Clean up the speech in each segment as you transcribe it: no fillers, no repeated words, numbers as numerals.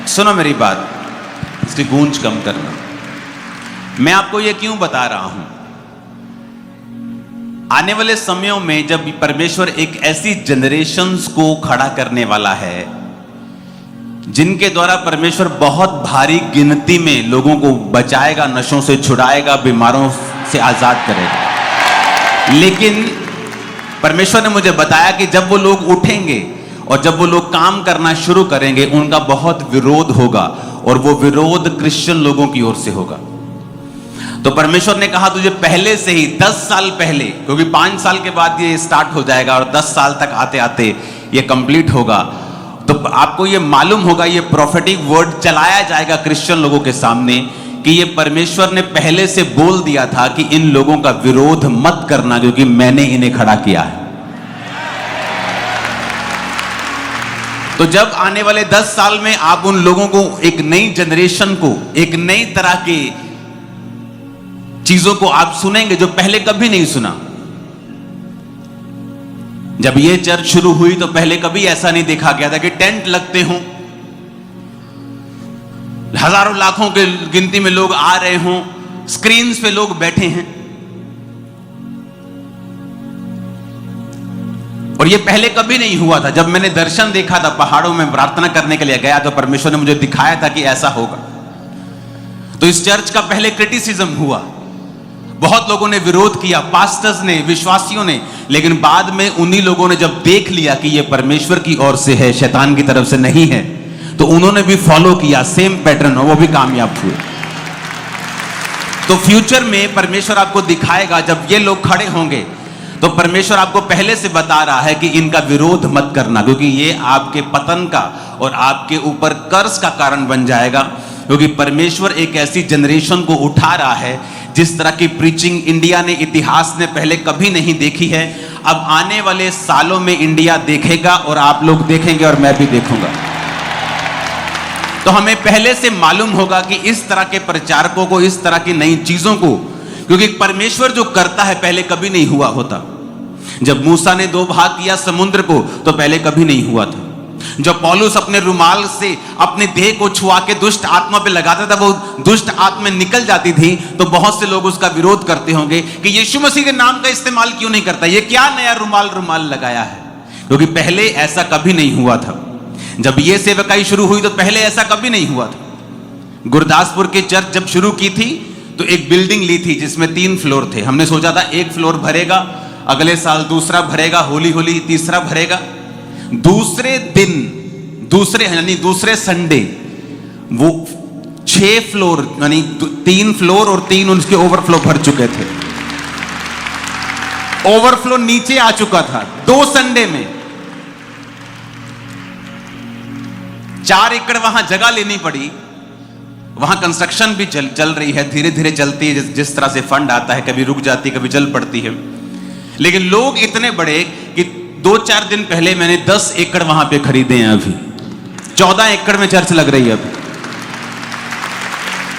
सुनो मेरी बात, इसकी गूंज कम करना। मैं आपको ये क्यों बता रहा हूं? आने वाले समयों में जब परमेश्वर एक ऐसी जनरेशंस को खड़ा करने वाला है जिनके द्वारा परमेश्वर बहुत भारी गिनती में लोगों को बचाएगा, नशों से छुड़ाएगा, बीमारों से आजाद करेगा। लेकिन परमेश्वर ने मुझे बताया कि जब वो लोग उठेंगे और जब वो लोग काम करना शुरू करेंगे, उनका बहुत विरोध होगा और वो विरोध क्रिश्चियन लोगों की ओर से होगा। तो परमेश्वर ने कहा तुझे पहले से ही 10 साल पहले, क्योंकि 5 साल के बाद ये स्टार्ट हो जाएगा और 10 साल तक आते आते ये कंप्लीट होगा, तो आपको ये मालूम होगा, ये प्रोफेटिक वर्ड चलाया जाएगा क्रिश्चियन लोगों के सामने कि ये परमेश्वर ने पहले से बोल दिया था कि इन लोगों का विरोध मत करना क्योंकि मैंने इन्हें खड़ा किया है। तो जब आने वाले 10 साल में आप उन लोगों को, एक नई जनरेशन को, एक नई तरह की चीजों को आप सुनेंगे जो पहले कभी नहीं सुना। जब ये चर्च शुरू हुई तो पहले कभी ऐसा नहीं देखा गया था कि टेंट लगते हों, हजारों लाखों के गिनती में लोग आ रहे हों, स्क्रीन्स पे लोग बैठे हैं। और ये पहले कभी नहीं हुआ था। जब मैंने दर्शन देखा था, पहाड़ों में प्रार्थना करने के लिए गया तो परमेश्वर ने मुझे दिखाया था कि ऐसा होगा। तो इस चर्च का पहले क्रिटिसिज्म हुआ, बहुत लोगों ने विरोध किया, पास्टर्स ने, विश्वासियों ने, लेकिन बाद में उन्हीं लोगों ने जब देख लिया कि ये परमेश्वर की ओर से है, शैतान की तरफ से नहीं है, तो उन्होंने भी फॉलो किया सेम पैटर्न और वो भी कामयाब हुए। तो फ्यूचर में परमेश्वर आपको दिखाएगा, जब ये लोग खड़े होंगे तो परमेश्वर आपको पहले से बता रहा है कि इनका विरोध मत करना, क्योंकि ये आपके पतन का और आपके ऊपर कर्ज का कारण बन जाएगा। क्योंकि परमेश्वर एक ऐसी जनरेशन को उठा रहा है जिस तरह की प्रीचिंग इंडिया ने, इतिहास ने पहले कभी नहीं देखी है। अब आने वाले सालों में इंडिया देखेगा और आप लोग देखेंगे और मैं भी देखूंगा। तो हमें पहले से मालूम होगा कि इस तरह के प्रचारकों को, इस तरह की नई चीजों को, क्योंकि परमेश्वर जो करता है पहले कभी नहीं हुआ होता। जब मूसा ने 2 भाग किया समुद्र को तो पहले कभी नहीं हुआ था। जब पौलुस अपने रुमाल से अपने देह को छुआ के दुष्ट आत्मा पे लगाता था, वो दुष्ट आत्मा निकल जाती थी, तो बहुत से लोग उसका विरोध करते होंगे कि यीशु मसीह के नाम का इस्तेमाल क्यों नहीं करता, ये क्या नया रुमाल लगाया है। क्योंकि पहले ऐसा कभी नहीं हुआ था। जब ये सेवकाई शुरू हुई तो पहले ऐसा कभी नहीं हुआ था। गुरदासपुर की चर्च जब शुरू की थी तो एक बिल्डिंग ली थी जिसमें 3 फ्लोर थे। हमने सोचा था 1 फ्लोर भरेगा, अगले साल दूसरा भरेगा, होली होली तीसरा भरेगा। दूसरे दिन, दूसरे संडे वो 6 फ्लोर, यानी 3 फ्लोर और 3 उसके ओवरफ्लो भर चुके थे। ओवरफ्लो नीचे आ चुका था 2 संडे में। 4 एकड़ वहां जगह लेनी पड़ी। वहां कंस्ट्रक्शन भी चल रही है, धीरे धीरे चलती है। जिस तरह से फंड आता है, कभी रुक जाती है, कभी चल पड़ती है। लेकिन लोग इतने बड़े कि 2-4 दिन पहले मैंने 10 एकड़ वहां पे खरीदे हैं। अभी 14 एकड़ में चर्च लग रही है। अभी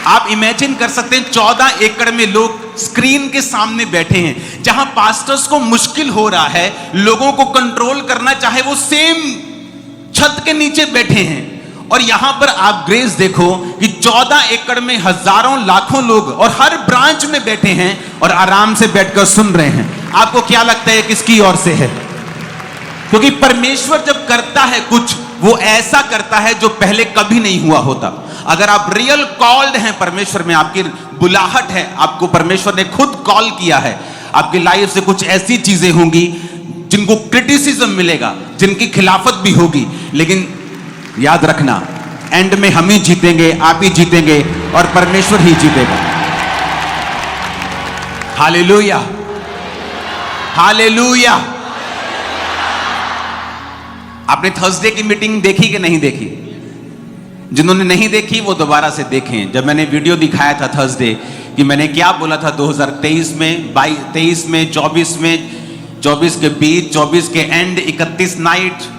आप इमेजिन कर सकते हैं 14 एकड़ में लोग स्क्रीन के सामने बैठे हैं, जहां पास्टर्स को मुश्किल हो रहा है लोगों को कंट्रोल करना, चाहे वो सेम छत के नीचे बैठे हैं। और यहां पर आप ग्रेस देखो कि 14 एकड़ में हजारों लाखों लोग और हर ब्रांच में बैठे हैं और आराम से बैठकर सुन रहे हैं। आपको क्या लगता है किसकी ओर से है? क्योंकि परमेश्वर जब करता है कुछ, वो ऐसा करता है जो पहले कभी नहीं हुआ होता। अगर आप रियल कॉल्ड हैं परमेश्वर में, आपकी बुलाहट है, आपको परमेश्वर ने खुद कॉल किया है, आपकी लाइफ से कुछ ऐसी चीजें होंगी जिनको क्रिटिसिज्म मिलेगा, जिनकी खिलाफत भी होगी, लेकिन याद रखना एंड में हम ही जीतेंगे, आप ही जीतेंगे और परमेश्वर ही जीतेगा। Hallelujah, hallelujah. आपने थर्सडे की मीटिंग देखी कि नहीं देखी? जिन्होंने नहीं देखी वो दोबारा से देखें। जब मैंने वीडियो दिखाया था थर्सडे कि मैंने क्या बोला था 2023 में, 23 में, 24 में, 24 के बीच, 24 के एंड, 31 नाइट,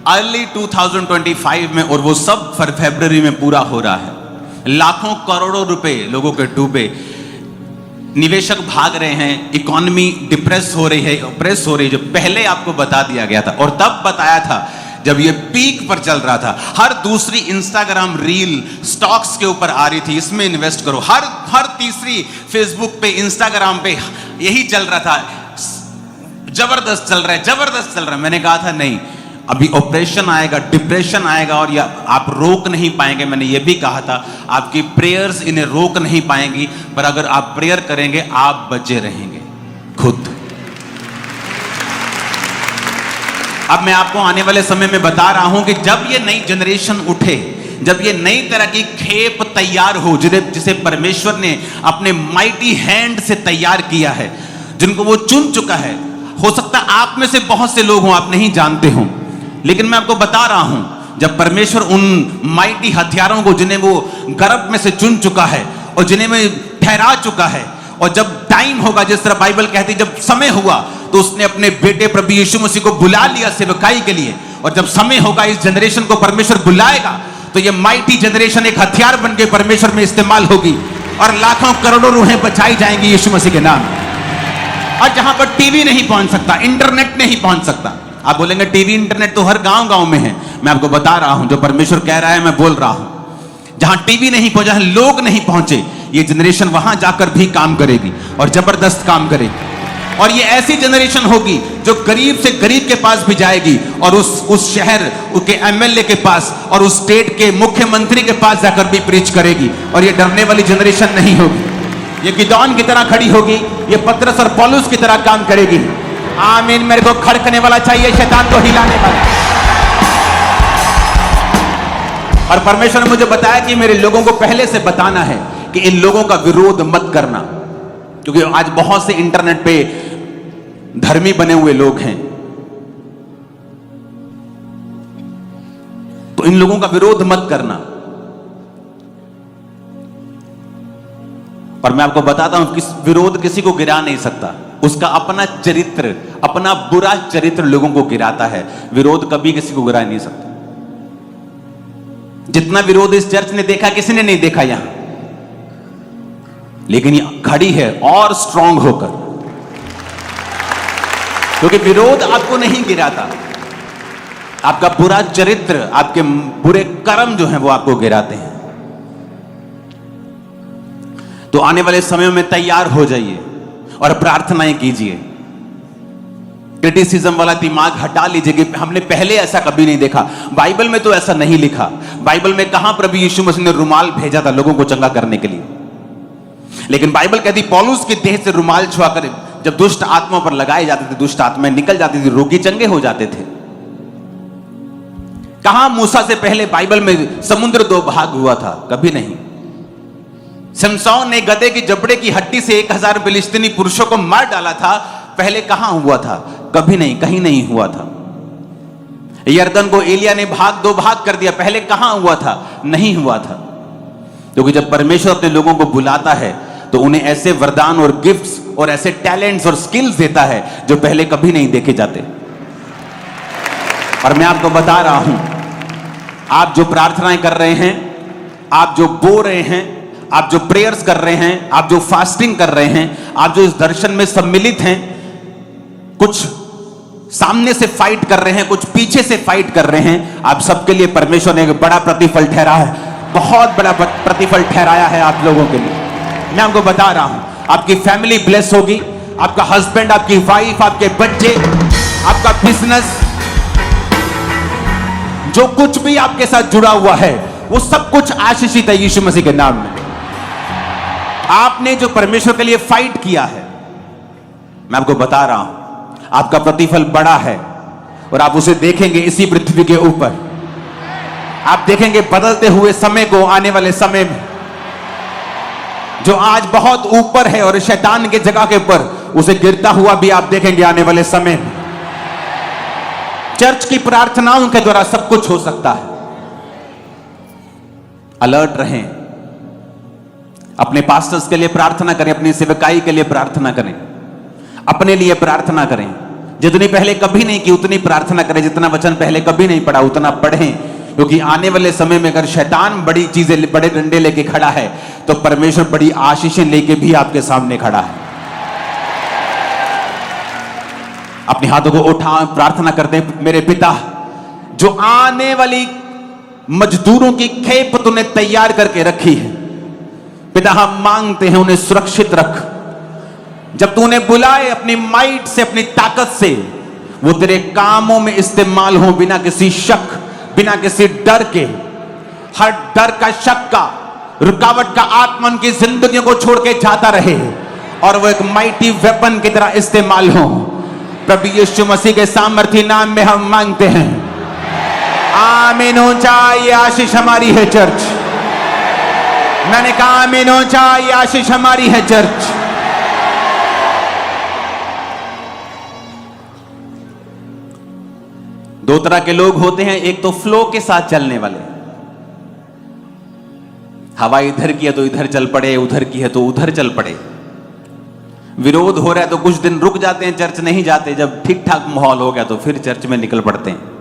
अर्ली 2025 में, और वो सब फरवरी में पूरा हो रहा है। लाखों करोड़ों रुपए लोगों के डूबे, निवेशक भाग रहे हैं, इकोनॉमी डिप्रेस हो रही है, ऑप्रेस हो रही है, जो पहले आपको बता दिया गया था। और तब बताया था जब ये पीक पर चल रहा था, हर दूसरी इंस्टाग्राम रील स्टॉक्स के ऊपर आ रही थी, इसमें इन्वेस्ट करो, हर तीसरी फेसबुक पे, इंस्टाग्राम पे यही चल रहा था, जबरदस्त चल रहा है, जबरदस्त चल रहा है। मैंने कहा था नहीं, अभी ऑपरेशन आएगा, डिप्रेशन आएगा और या आप रोक नहीं पाएंगे। मैंने ये भी कहा था, आपकी प्रेयर्स इन्हें रोक नहीं पाएंगी, पर अगर आप प्रेयर करेंगे आप बचे रहेंगे खुद। अब मैं आपको आने वाले समय में बता रहा हूं कि जब ये नई जनरेशन उठे, जब ये नई तरह की खेप तैयार हो, जिसे परमेश्वर ने अपने माइटी हैंड से तैयार किया है, जिनको वो चुन चुका है। हो सकता है आप में से बहुत से लोग हों, आप नहीं जानते हों, लेकिन मैं आपको बता रहा हूं, जब परमेश्वर उन माइटी हथियारों को, जिन्हें वो गर्भ में से चुन चुका है और जिन्हें वो ठहरा चुका है, और जब टाइम होगा, जिस तरह बाइबल कहती है, जब समय हुआ तो उसने अपने बेटे प्रभु यीशु मसीह को बुला लिया सेवकाई के लिए, और जब समय होगा इस जनरेशन को परमेश्वर बुलाएगा, तो ये माइटी जनरेशन एक हथियार बन के परमेश्वर में इस्तेमाल होगी और लाखों करोड़ों रूहें बचाई जाएंगी यीशु मसीह के नाम। और जहां पर टीवी नहीं पहुंच सकता, इंटरनेट नहीं पहुंच सकता, आप बोलेंगे टीवी इंटरनेट तो हर गांव गांव में है। मैं आपको बता रहा हूं, जो परमेश्वर कह रहा है मैं बोल रहा हूं। जहां टीवी नहीं पहुंचा, लोग नहीं पहुंचे, ये जनरेशन वहां जाकर भी काम करेगी और जबरदस्त काम करेगी। और ये ऐसी जनरेशन होगी जो गरीब से गरीब के पास भी जाएगी और उस शहर के एमएलए के पास और उस स्टेट के मुख्यमंत्री के पास जाकर भी प्रीच करेगी। और ये डरने वाली जनरेशन नहीं होगी, ये गिदोन की तरह खड़ी होगी, ये पतरस और पौलुस की तरह काम करेगी। आमीन। मेरे को खड़कने वाला चाहिए, शैतान को हिलाने वाला। और परमेश्वर ने मुझे बताया कि मेरे लोगों को पहले से बताना है कि इन लोगों का विरोध मत करना, क्योंकि आज बहुत से इंटरनेट पे धर्मी बने हुए लोग हैं, तो इन लोगों का विरोध मत करना। और मैं आपको बताता हूं, विरोध किसी को गिरा नहीं सकता, उसका अपना चरित्र, अपना बुरा चरित्र लोगों को गिराता है। विरोध कभी किसी को गिरा नहीं सकता। जितना विरोध इस चर्च ने देखा, किसी ने नहीं देखा यहां, लेकिन ये खड़ी है और स्ट्रांग होकर, क्योंकि विरोध आपको नहीं गिराता, आपका बुरा चरित्र, आपके बुरे कर्म जो हैं वो आपको गिराते हैं। तो आने वाले समय में तैयार हो जाइए और प्रार्थनाएं कीजिए। क्रिटिसिज्म वाला दिमाग हटा लीजिए कि हमने पहले ऐसा कभी नहीं देखा, बाइबल में तो ऐसा नहीं लिखा। बाइबल में कहां प्रभु यीशु मसीह ने रुमाल भेजा था लोगों को चंगा करने के लिए? लेकिन बाइबल कहती पौलुस की देह से रुमाल छुआकर जब दुष्ट आत्मा पर लगाए जाते थे, दुष्ट आत्माएं निकल जाती थी, रोगी चंगे हो जाते थे। कहां मूसा से पहले बाइबल में समुद्र दो भाग हुआ था? कभी नहीं। सिमसोन ने गधे की जबड़े की हड्डी से 1000 फिलिस्तीनी पुरुषों को मार डाला था, पहले कहां हुआ था? कभी नहीं, कहीं नहीं हुआ था। यरदन को एलिया ने दो भाग कर दिया, पहले कहां हुआ था? नहीं हुआ था। क्योंकि जब परमेश्वर अपने लोगों को बुलाता है तो उन्हें ऐसे वरदान और गिफ्ट्स और ऐसे टैलेंट्स और स्किल्स देता है जो पहले कभी नहीं देखे जाते। और मैं आपको बता रहा हूं, आप जो प्रार्थनाएं कर रहे हैं, आप जो बो रहे हैं, आप जो प्रेयर्स कर रहे हैं, आप जो फास्टिंग कर रहे हैं, आप जो इस दर्शन में सम्मिलित हैं, कुछ सामने से फाइट कर रहे हैं, कुछ पीछे से फाइट कर रहे हैं, आप सबके लिए परमेश्वर ने एक बड़ा प्रतिफल ठहरा है, बहुत बड़ा प्रतिफल ठहराया है आप लोगों के लिए। मैं आपको बता रहा हूं, आपकी फैमिली ब्लेस होगी, आपका हस्बैंड, आपकी वाइफ, आपके बच्चे, आपका बिजनेस, जो कुछ भी आपके साथ जुड़ा हुआ है वो सब कुछ आशीषित है यीशु मसीह के नाम में। आपने जो परमेश्वर के लिए फाइट किया है, मैं आपको बता रहा हूं, आपका प्रतिफल बड़ा है और आप उसे देखेंगे इसी पृथ्वी के ऊपर। आप देखेंगे बदलते हुए समय को, आने वाले समय में, जो आज बहुत ऊपर है और शैतान के जगह के ऊपर, उसे गिरता हुआ भी आप देखेंगे आने वाले समय में। चर्च की प्रार्थनाओं के द्वारा सब कुछ हो सकता है। अलर्ट रहें, अपने पास्टर्स के लिए प्रार्थना करें, अपनी सेवकाई के लिए प्रार्थना करें, अपने लिए प्रार्थना करें। जितनी पहले कभी नहीं की उतनी प्रार्थना करें, जितना वचन पहले कभी नहीं पढ़ा उतना पढ़ें, क्योंकि आने वाले समय में अगर शैतान बड़ी चीजें, बड़े डंडे लेके खड़ा है, तो परमेश्वर बड़ी आशीषें लेके भी आपके सामने खड़ा है। अपने हाथों को उठा, प्रार्थना करते हैं। मेरे पिता, जो आने वाली मजदूरों की खेप तूने तैयार करके रखी है, पिता हम मांगते हैं उन्हें सुरक्षित रख। जब तूने बुलाए अपनी माइट से, अपनी ताकत से, वो तेरे कामों में इस्तेमाल हो बिना किसी शक, बिना किसी डर के। हर डर का, शक का, रुकावट का आत्मा उनकी जिंदगियों को छोड़ के जाता रहे और वो एक माइटी वेपन की तरह इस्तेमाल हो। प्रभु यीशु मसीह के सामर्थी नाम में हम मांगते हैं, आमीन हो जाए। ये आशीष हमारी है चर्च। मैंने कहा आमीन हो जाए, ये आशीष हमारी है चर्च। दो तरह के लोग होते हैं, एक तो फ्लो के साथ चलने वाले, हवा इधर की है तो इधर चल पड़े, उधर की है तो उधर चल पड़े। विरोध हो रहा है तो कुछ दिन रुक जाते हैं, चर्च नहीं जाते। जब ठीक ठाक माहौल हो गया तो फिर चर्च में निकल पड़ते हैं।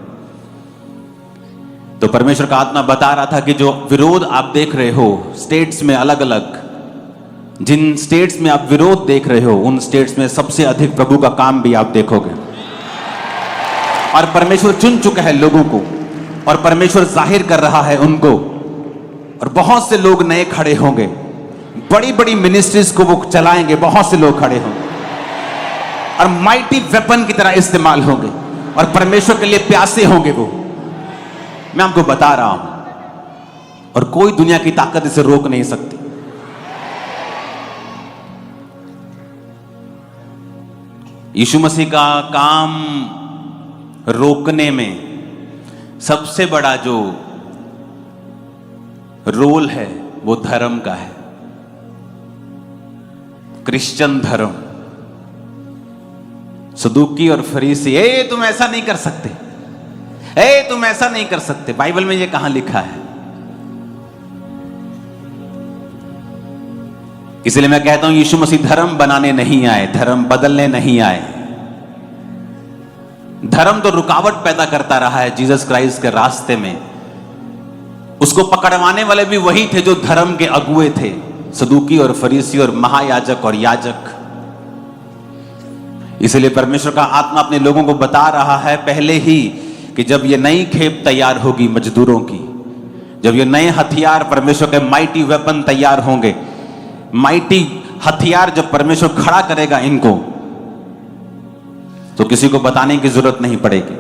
तो परमेश्वर का आत्मा बता रहा था कि जो विरोध आप देख रहे हो स्टेट्स में, अलग अलग जिन स्टेट्स में आप विरोध देख रहे हो, उन स्टेट्स में सबसे अधिक प्रभु का काम भी आप देखोगे। और परमेश्वर चुन चुका है लोगों को, और परमेश्वर जाहिर कर रहा है उनको, और बहुत से लोग नए खड़े होंगे। बड़ी बड़ी मिनिस्ट्रीज को वो चलाएंगे, बहुत से लोग खड़े होंगे और माइटी वेपन की तरह इस्तेमाल होंगे और परमेश्वर के लिए प्यासे होंगे वो। मैं आपको बता रहा हूं, और कोई दुनिया की ताकत इसे रोक नहीं सकती। यीशु मसीह का काम रोकने में सबसे बड़ा जो रोल है वो धर्म का है, क्रिश्चियन धर्म। सदूकी और फरीसी, तुम ऐसा नहीं कर सकते, तुम ऐसा नहीं कर सकते। बाइबल में ये कहां लिखा है? इसलिए मैं कहता हूं यीशु मसीह धर्म बनाने नहीं आए, धर्म बदलने नहीं आए। धर्म तो रुकावट पैदा करता रहा है जीसस क्राइस्ट के रास्ते में। उसको पकड़वाने वाले भी वही थे जो धर्म के अगुए थे, सदूकी और फरीसी और महायाजक और याजक। इसलिए परमेश्वर का आत्मा अपने लोगों को बता रहा है पहले ही कि जब ये नई खेप तैयार होगी मजदूरों की, जब ये नए हथियार, परमेश्वर के माइटी वेपन तैयार होंगे, माइटी हथियार जब परमेश्वर खड़ा करेगा इनको, तो किसी को बताने की जरूरत नहीं पड़ेगी।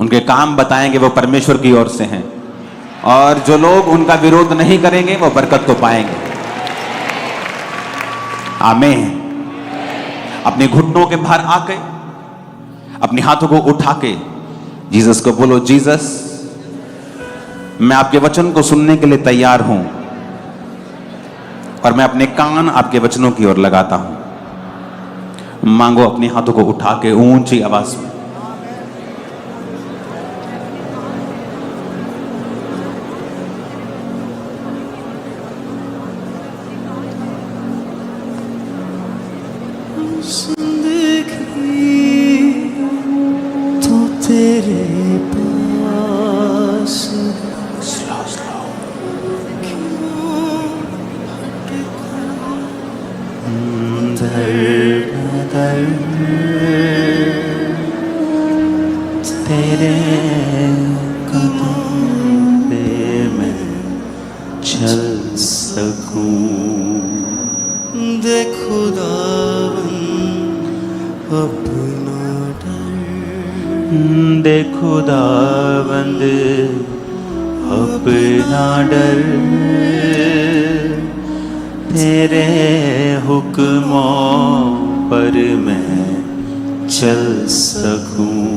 उनके काम बताएंगे वो परमेश्वर की ओर से हैं, और जो लोग उनका विरोध नहीं करेंगे वो बरकत को पाएंगे। आमीन। अपने घुटनों के भार आके, अपने हाथों को उठा के जीसस को बोलो, जीसस मैं आपके वचन को सुनने के लिए तैयार हूं, और मैं अपने कान आपके वचनों की ओर लगाता हूं। मांगो अपने हाथों को उठा के ऊंची आवाज में। तो तेरे पास तेरे कदम पे मैं चल सकूं। दे खुदावन अपना डर, दे खुदावंद अपना डर, तेरे हुक्मों पर मैं चल सकूं।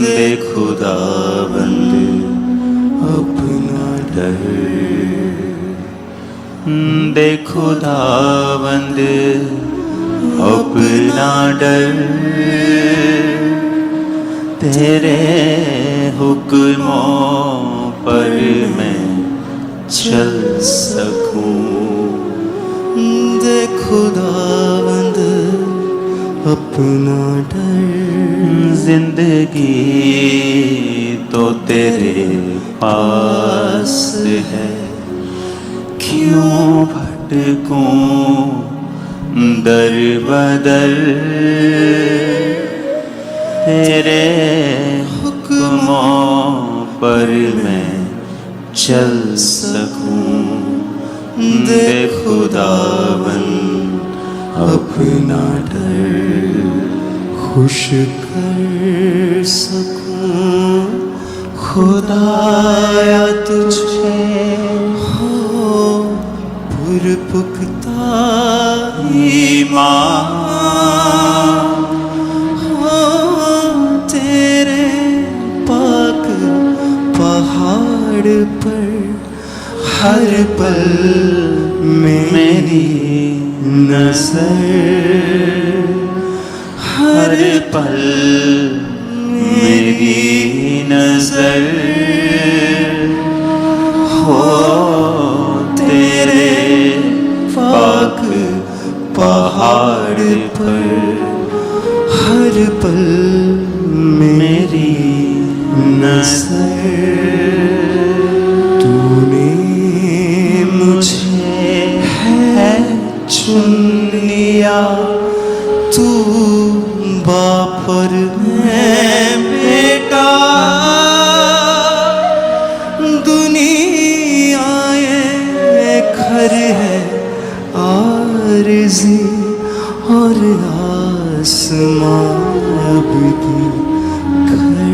दे खुदावंद अपना डर, दे खुदावंद अपना डर, तेरे हुक्मों पर मैं चल सकूं। दे खुदावंद अपना डर, जिंदगी तो तेरे पास है, क्यों भटकूं दर बदर, तेरे हुक्म कदमों पर मैं चल सकूं, दे खुदावन अपना डर खुश कर सकूं। खुदाया तुझे हो पुरपुख्ता ईमान, हो तेरे पाक पहाड़ पर हर पल मेरी नजर, हर पल मेरी नजर हो तेरे पाक पहाड़ पर हर पल मेरी नजर। तूने मुझे है चुन लिया, तू बाप और मैं बेटा, दुनियाए घर है आरज़ी और आसमां अब की घर,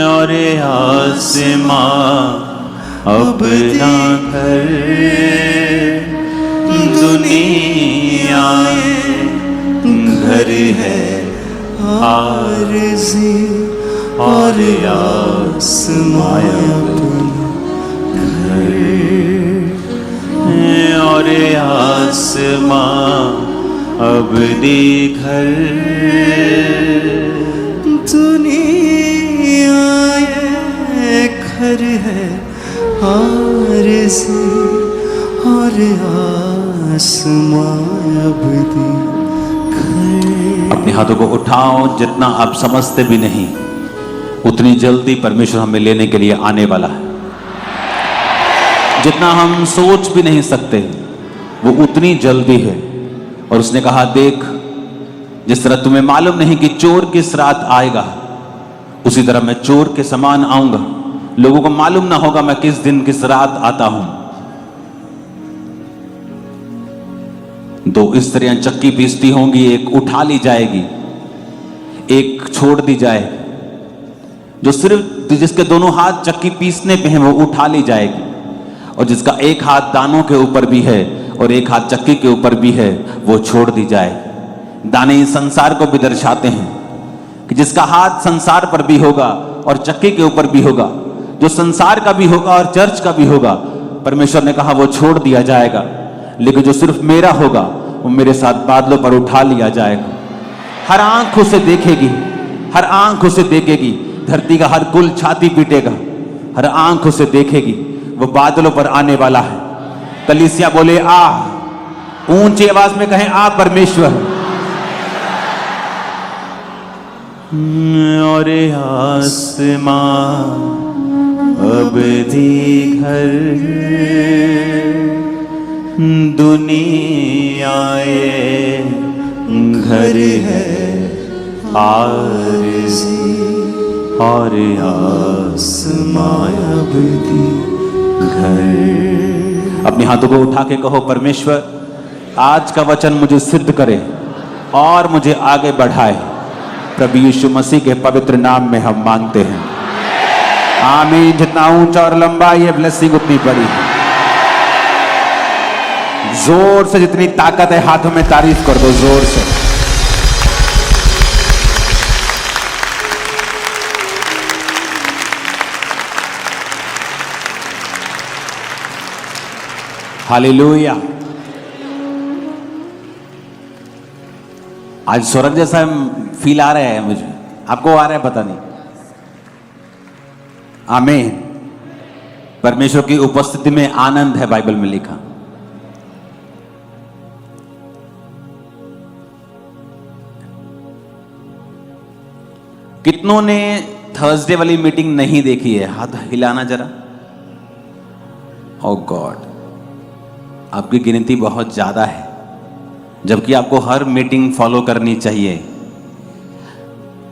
और आसमां अब ना घर, दुनियाए घर है आरज़ी और आसमां घर, और आसमां अबदी घर, दुनियाए घर है आरज़ी और आसमां अबदी। अपने हाथों को उठाओ। जितना आप समझते भी नहीं उतनी जल्दी परमेश्वर हमें लेने के लिए आने वाला है। जितना हम सोच भी नहीं सकते वो उतनी जल्दी है। और उसने कहा, देख, जिस तरह तुम्हें मालूम नहीं कि चोर किस रात आएगा, उसी तरह मैं चोर के समान आऊंगा। लोगों को मालूम ना होगा मैं किस दिन किस रात आता हूं। दो स्त्रियां चक्की पीसती होंगी, एक उठा ली जाएगी, एक छोड़ दी जाएगी। जो सिर्फ जिसके दोनों हाथ चक्की पीसने पे हैं वो उठा ली जाएगी, और जिसका एक हाथ दानों के ऊपर भी है और एक हाथ चक्की के ऊपर भी है वो छोड़ दी जाएगी। दाने इस संसार को भी दर्शाते हैं कि जिसका हाथ संसार पर भी होगा और चक्की के ऊपर भी होगा, जो संसार का भी होगा और चर्च का भी होगा, परमेश्वर ने कहा वो छोड़ दिया जाएगा। लेकिन जो सिर्फ मेरा होगा वो मेरे साथ बादलों पर उठा लिया जाएगा। हर आंख उसे देखेगी, हर आंख उसे देखेगी। धरती का हर कुल छाती पीटेगा, हर आंख उसे देखेगी। वो बादलों पर आने वाला है। कलीसिया बोले आ, ऊंची आवाज में कहें आ परमेश्वर। और आसमां अबदी घर, दुनियाए घर है आरज़ी और आसमां अबदी घर। अपने हाथों को उठा के कहो, परमेश्वर आज का वचन मुझे सिद्ध करे और मुझे आगे बढ़ाए। प्रभु यीशु मसीह के पवित्र नाम में हम मांगते हैं, आमीन। जितना ऊंचा और लंबा ये ब्लेसिंग उतनी बड़ी है। जोर से जितनी ताकत है हाथों में तारीफ कर दो, जोर से। हालेलुया। आज स्वर्ग जैसा फील आ रहा है मुझे, आपको आ रहा है पता नहीं। आमीन। परमेश्वर की उपस्थिति में आनंद है, बाइबल में लिखा। कितनों ने थर्सडे वाली मीटिंग नहीं देखी है? हाथ हिलाना जरा। ओह गॉड, आपकी गिनती बहुत ज्यादा है, जबकि आपको हर मीटिंग फॉलो करनी चाहिए।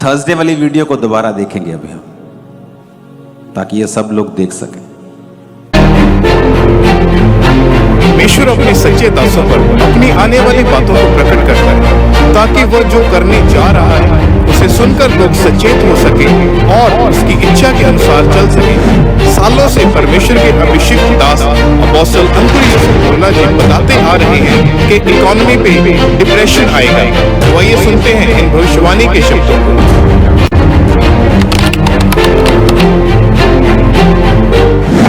थर्सडे वाली वीडियो को दोबारा देखेंगे अभी हम, ताकि ये सब लोग देख सकें। परमेश्वर अपने सच्चे दासों पर अपनी आने वाली बातों को प्रकट करता है, ताकि वह जो करने जा रहा है उसे सुनकर लोग सचेत हो सके और उसकी इच्छा के अनुसार चल सके। सालों से परमेश्वर के अभिषिक्त दास अपोस्टल अंकुर यशोला जी बताते आ रहे हैं कि इकोनॉमी पे डिप्रेशन आएगा। तो आइए सुनते हैं इन भविष्यवाणी के शब्दों को।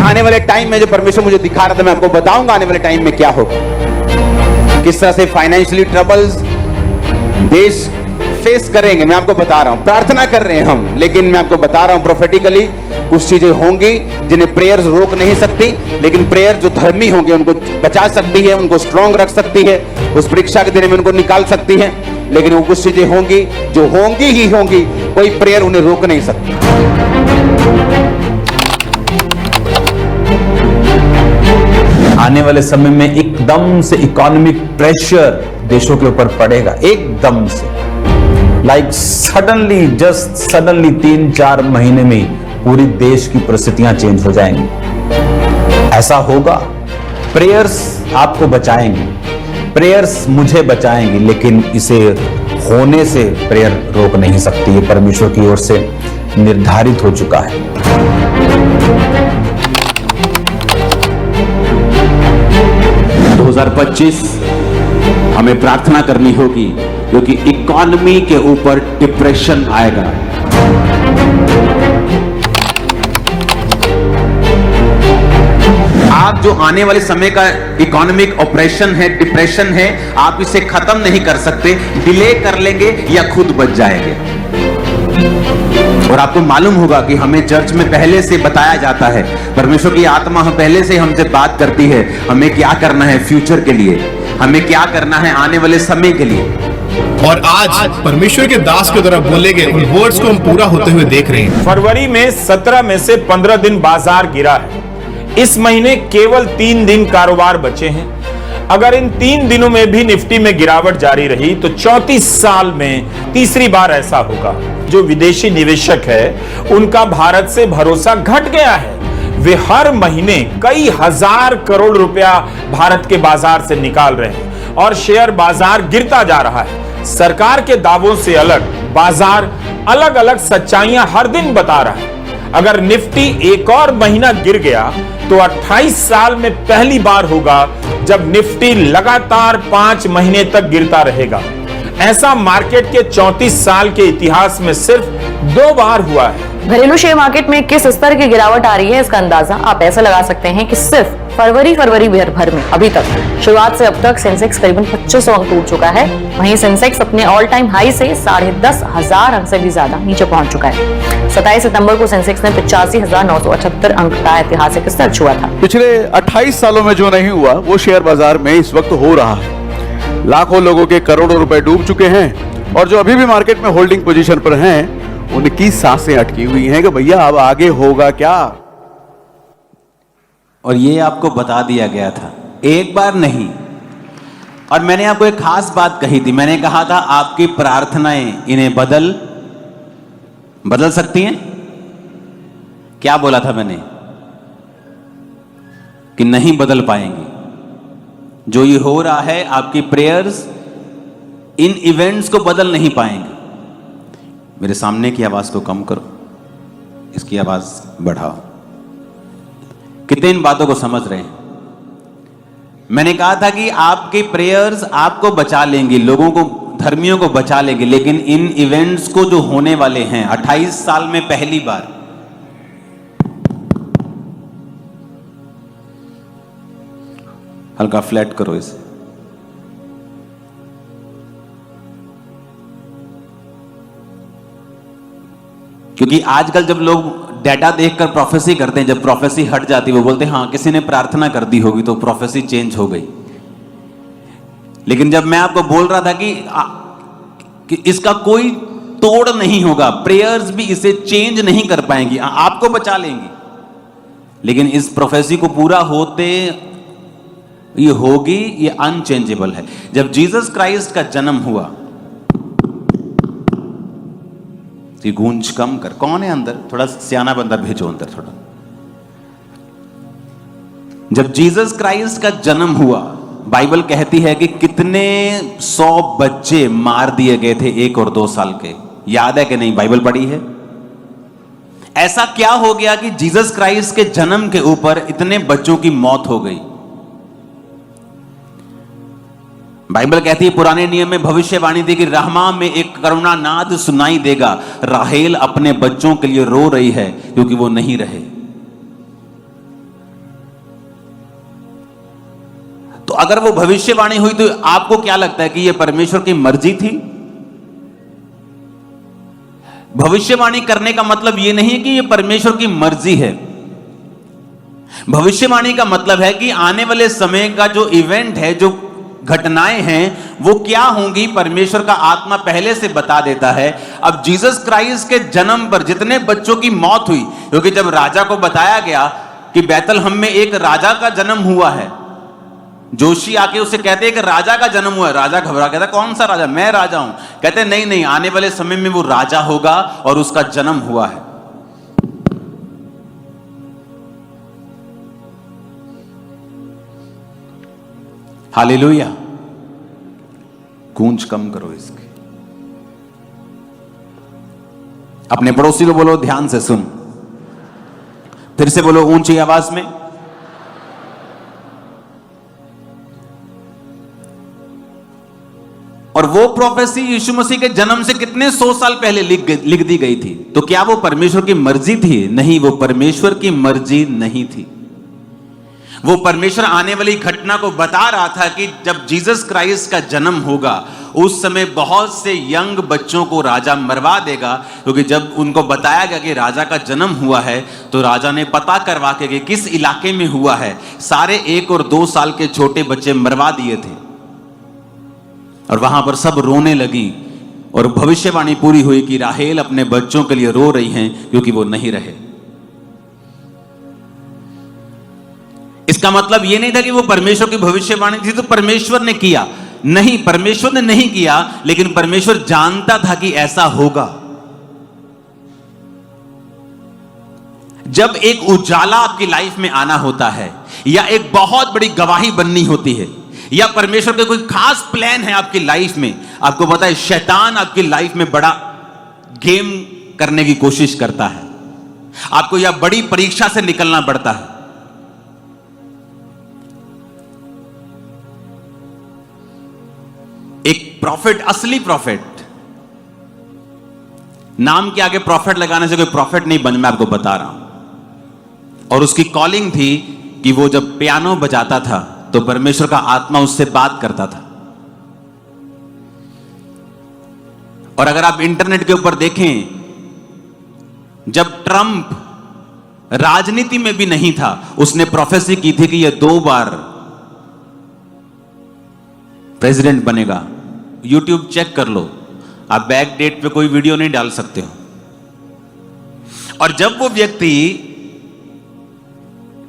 आने वाले टाइम में जो परमेश्वर मुझे दिखा रहा था, मैं आपको बताऊंगा आने वाले टाइम में क्या होगा, किस तरह से फाइनेंशियली ट्रबल्स देश फेस करेंगे। मैं आपको बता रहा हूं, प्रार्थना कर रहे हैं हम, लेकिन मैं आपको बता रहा हूं प्रोफेटिकली कुछ चीजें होंगी जिन्हें प्रेयर्स रोक नहीं सकती, लेकिन प्रेयर जो धर्मी होंगे उनको बचा सकती है, उनको स्ट्रांग रख सकती है, उस परीक्षा के दिन में उनको निकाल सकती है। लेकिन वो कुछ चीजें होंगी जो होंगी ही होंगी, कोई प्रेयर उन्हें रोक नहीं सकती। आने वाले समय में एकदम से इकोनॉमिक प्रेशर देशों के ऊपर पड़ेगा, एकदम से, लाइक सडनली, जस्ट सडनली 3-4 महीने में पूरी देश की परिस्थितियां चेंज हो जाएंगी। ऐसा होगा। प्रेयर्स आपको बचाएंगी, प्रेयर्स मुझे बचाएंगी, लेकिन इसे होने से प्रेयर रोक नहीं सकती। ये परमेश्वर की ओर से निर्धारित हो चुका है। 2025 हमें प्रार्थना करनी होगी, क्योंकि इकोनॉमी के ऊपर डिप्रेशन आएगा। आप जो आने वाले समय का इकोनॉमिक ऑपरेशन है, डिप्रेशन है, आप इसे खत्म नहीं कर सकते, डिले कर लेंगे या खुद बच जाएंगे। और आपको मालूम होगा कि हमें चर्च में पहले से बताया जाता है, परमेश्वर की आत्मा पहले से हमसे बात करती है, हमें क्या करना है फ्यूचर के लिए, हमें क्या करना है आने वाले समय के लिए। और आज परमेश्वर के दास के द्वारा बोले गए उन वर्ड्स को हम पूरा होते हुए देख रहे हैं। फरवरी में 17 में से 15 दिन बाजार गिरा है। इस महीने केवल 3 दिन कारोबार बचे हैं। अगर इन 3 दिनों में भी निफ्टी में गिरावट जारी रही तो 34 साल में तीसरी बार ऐसा होगा। जो विदेशी निवेशक है उनका भारत से भरोसा घट गया है। वे हर महीने कई हजार करोड़ रुपया भारत के बाजार से निकाल रहे हैं और शेयर बाजार गिरता जा रहा है। सरकार के दावों से अलग बाजार अलग अलग सच्चाइयां हर दिन बता रहा है। अगर निफ्टी एक और महीना गिर गया तो 28 साल में पहली बार होगा जब निफ्टी लगातार 5 महीने तक गिरता रहेगा। ऐसा मार्केट के 34 साल के इतिहास में सिर्फ 2 बार हुआ है। घरेलू शेयर मार्केट में किस स्तर की गिरावट आ रही है, इसका अंदाजा आप ऐसा लगा सकते हैं कि सिर्फ फरवरी भर में अभी तक शुरुआत से अब तक सेंसेक्स करीबन 2500 अंक टूट चुका है। वहीं सेंसेक्स अपने ऑल टाइम हाई से 10,500 अंक से भी ज्यादा नीचे पहुंच चुका है। 27 सितंबर को सेंसेक्स ने 85,978 अंक का ऐतिहासिक स्तर छुआ था। पिछले 28 सालों में जो नहीं हुआ वो शेयर बाजार में इस वक्त हो रहा है। लाखों लोगों के करोड़ों रुपए डूब चुके हैं और जो अभी भी मार्केट में होल्डिंग पोजीशन पर हैं, उनकी सांसें अटकी हुई हैं कि भैया अब आगे होगा क्या। और ये आपको बता दिया गया था, एक बार नहीं। और मैंने आपको एक खास बात कही थी, मैंने कहा था आपकी प्रार्थनाएं इन्हें बदल सकती हैं। क्या बोला था मैंने? कि नहीं बदल पाएंगी। जो ये हो रहा है, आपकी प्रेयर्स इन इवेंट्स को बदल नहीं पाएंगे। मेरे सामने की आवाज को कम करो, इसकी आवाज बढ़ाओ। कितने इन बातों को समझ रहे हैं? मैंने कहा था कि आपकी प्रेयर्स आपको बचा लेंगी, लोगों को, धर्मियों को बचा लेंगी, लेकिन इन इवेंट्स को जो होने वाले हैं 28 साल में पहली बार, हल्का फ्लैट करो इसे। क्योंकि आजकल जब लोग डेटा देखकर प्रोफेसी करते हैं, जब प्रोफेसी हट जाती है वो बोलते हैं हाँ किसी ने प्रार्थना कर दी होगी तो प्रोफेसी चेंज हो गई। लेकिन जब मैं आपको बोल रहा था कि इसका कोई तोड़ नहीं होगा, प्रेयर्स भी इसे चेंज नहीं कर पाएंगी, आपको बचा लेंगी, लेकिन इस प्रोफेसी को पूरा होते ये होगी, ये अनचेंजेबल है। जब जीसस क्राइस्ट का जन्म हुआ कि गूंज कम कर। कौन है अंदर? थोड़ा सियाना बंदा भेजो अंदर थोड़ा। जब जीसस क्राइस्ट का जन्म हुआ, बाइबल कहती है कि कितने 100 बच्चे मार दिए गए थे 1 और 2 साल के। याद है कि नहीं? बाइबल पढ़ी है। ऐसा क्या हो गया कि जीसस क्राइस्ट के जन्म के ऊपर इतने बच्चों की मौत हो गई? बाइबल कहती है पुराने नियम में भविष्यवाणी थी कि रहमा में एक करुणानाद सुनाई देगा, राहेल अपने बच्चों के लिए रो रही है क्योंकि वो नहीं रहे। तो अगर वो भविष्यवाणी हुई तो आपको क्या लगता है कि ये परमेश्वर की मर्जी थी? भविष्यवाणी करने का मतलब ये नहीं कि ये परमेश्वर की मर्जी है। भविष्यवाणी का मतलब है कि आने वाले समय का जो इवेंट है, जो घटनाएं हैं, वो क्या होंगी, परमेश्वर का आत्मा पहले से बता देता है। अब जीसस क्राइस्ट के जन्म पर जितने बच्चों की मौत हुई, क्योंकि जब राजा को बताया गया कि बैतलहम में एक राजा का जन्म हुआ है, जोशी आके उसे कहते हैं कि राजा का जन्म हुआ है। राजा घबरा, कहता कौन सा राजा? मैं राजा हूं। कहते नहीं नहीं, आने वाले समय में वो राजा होगा और उसका जन्म हुआ है। हालेलुया। गूंज कम करो इसकी। अपने पड़ोसी को बोलो ध्यान से सुन। फिर से बोलो ऊंची आवाज में। और वो प्रोफेसी यीशु मसीह के जन्म से कितने 100 साल पहले लिख दी गई थी। तो क्या वो परमेश्वर की मर्जी थी? नहीं, वो परमेश्वर की मर्जी नहीं थी। वो परमेश्वर आने वाली घटना को बता रहा था कि जब जीसस क्राइस्ट का जन्म होगा उस समय बहुत से यंग बच्चों को राजा मरवा देगा। क्योंकि जब उनको बताया गया कि राजा का जन्म हुआ है तो राजा ने पता करवा के कि किस इलाके में हुआ है, सारे 1 और 2 साल के छोटे बच्चे मरवा दिए थे। और वहां पर सब रोने लगी और भविष्यवाणी पूरी हुई कि राहेल अपने बच्चों के लिए रो रही हैं क्योंकि वो नहीं रहे। इसका मतलब यह नहीं था कि वो परमेश्वर की भविष्यवाणी थी तो परमेश्वर ने किया। नहीं, परमेश्वर ने नहीं किया, लेकिन परमेश्वर जानता था कि ऐसा होगा। जब एक उजाला आपकी लाइफ में आना होता है या एक बहुत बड़ी गवाही बननी होती है या परमेश्वर के कोई खास प्लान है आपकी लाइफ में, आपको पता है शैतान आपकी लाइफ में बड़ा गेम करने की कोशिश करता है। आपको यह बड़ी परीक्षा से निकलना पड़ता है। एक प्रॉफिट, असली प्रॉफिट, नाम के आगे प्रॉफिट लगाने से कोई प्रॉफिट नहीं बन, मैं आपको बता रहा हूं। और उसकी कॉलिंग थी कि वो जब पियानो बजाता था तो परमेश्वर का आत्मा उससे बात करता था। और अगर आप इंटरनेट के ऊपर देखें, जब ट्रंप राजनीति में भी नहीं था, उसने प्रोफेसी की थी कि यह 2 बार प्रेसिडेंट बनेगा। यूट्यूब चेक कर लो, आप बैक डेट पे कोई वीडियो नहीं डाल सकते हो। और जब वो व्यक्ति